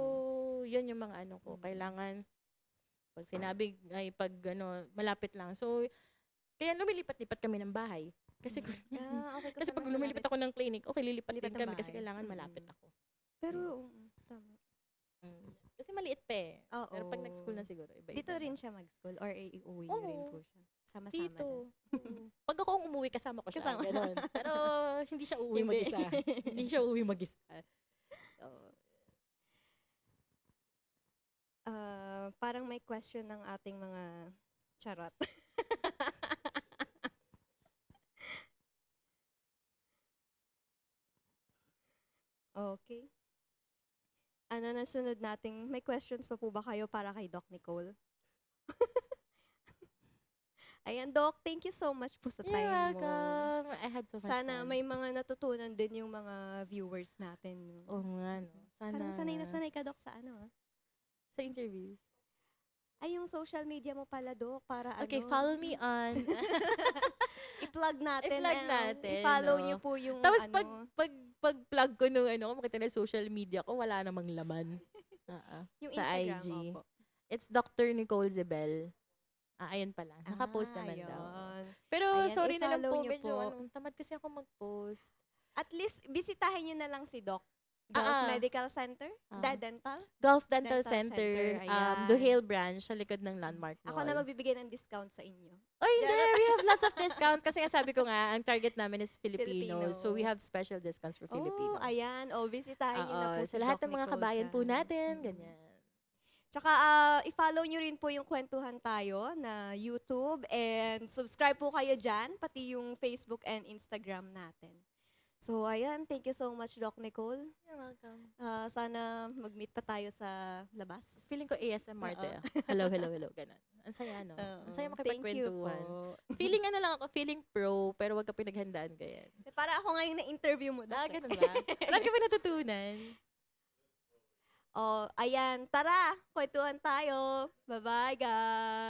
yun yung mga ano ko. Kailangan, pag sinabi, malapit lang. So, kaya lumilipat-lipat kami ng bahay. Kasi, Okay, kasi pag lumilipat ako ng clinic, okay, lilipat Lipat din ng kami kasi bahay. kailangan malapit ako. Pero, tama. Kasi maliit pa eh. Oo. Pero pag nag-school na siguro, iba-iba. Dito rin siya mag-school or iuwi niyo rin po siya? Sama-sama Dito. na. Pag ako ang umuwi, kasama ko siya. Kasama. Ganun. Pero hindi siya uuwi Hindi. mag-isa. Hindi siya uuwi mag-isa. So, Parang may question ng ating mga charot. Okay. Ano na sunod nating, may questions pa po ba kayo para kay Doc Nicole? Ayan, Doc, thank you so much po sa time you're mo. welcome. I had so much Sana fun. may mga natutunan din yung mga viewers natin. No? Oo nga, no. Sana. Parang sanay na sanay ka, Doc, sa ano? Sa interviews. Ay, yung social media mo pala, Doc, para Okay, ano? follow me on. I-plug natin. I-plug and natin, I-follow no? niyo po yung Tapos ano. pag-plug ko nung makita na social media ko, wala namang laman. Yung sa Instagram, IG. opo. It's Dr. Nicole Zibel. Ayun pala. Naka-post naman daw. Ayun. Pero Ayan, sorry na lang i-follow po, niyo medyo po. tamad kasi ako mag-post. At least, bisitahin niyo na lang si Doc. Gulf Medical Center? Dental? Gulf Dental Dental Center, Center, ayan. Duhale branch, sa likod ng Landmark Mall. Ako na magbibigay ng discount sa inyo. Oh, hindi. We have lots of discounts. Kasi nga sabi ko nga, ang target namin is Filipino. Filipinos. So, we have special discounts for Filipinos. Oh, ayan. Bisitahin niyo na po si sa lahat Doc ng mga Nicole kabayan po dyan. natin, ganyan. Tsaka, i-follow nyo rin po yung Kwentuhan Tayo na YouTube and subscribe po kayo dyan, pati yung Facebook and Instagram natin. So, ayan. Thank you so much, Doc Nicole. You're welcome. Sana mag-meet pa tayo sa labas. Feeling ko ASMR to. Hello, hello, hello. Ganon. Ang saya, no? Ang saya makipagkwentuhan. Feeling lang ako, feeling pro, pero wag ka pinaghandaan ganyan. Para ako ngayon na-interview mo, Doc. Ganun ba? Marami ka pa natutunan. Ayan. Tara, kwentuhan tayo. Bye-bye, guys.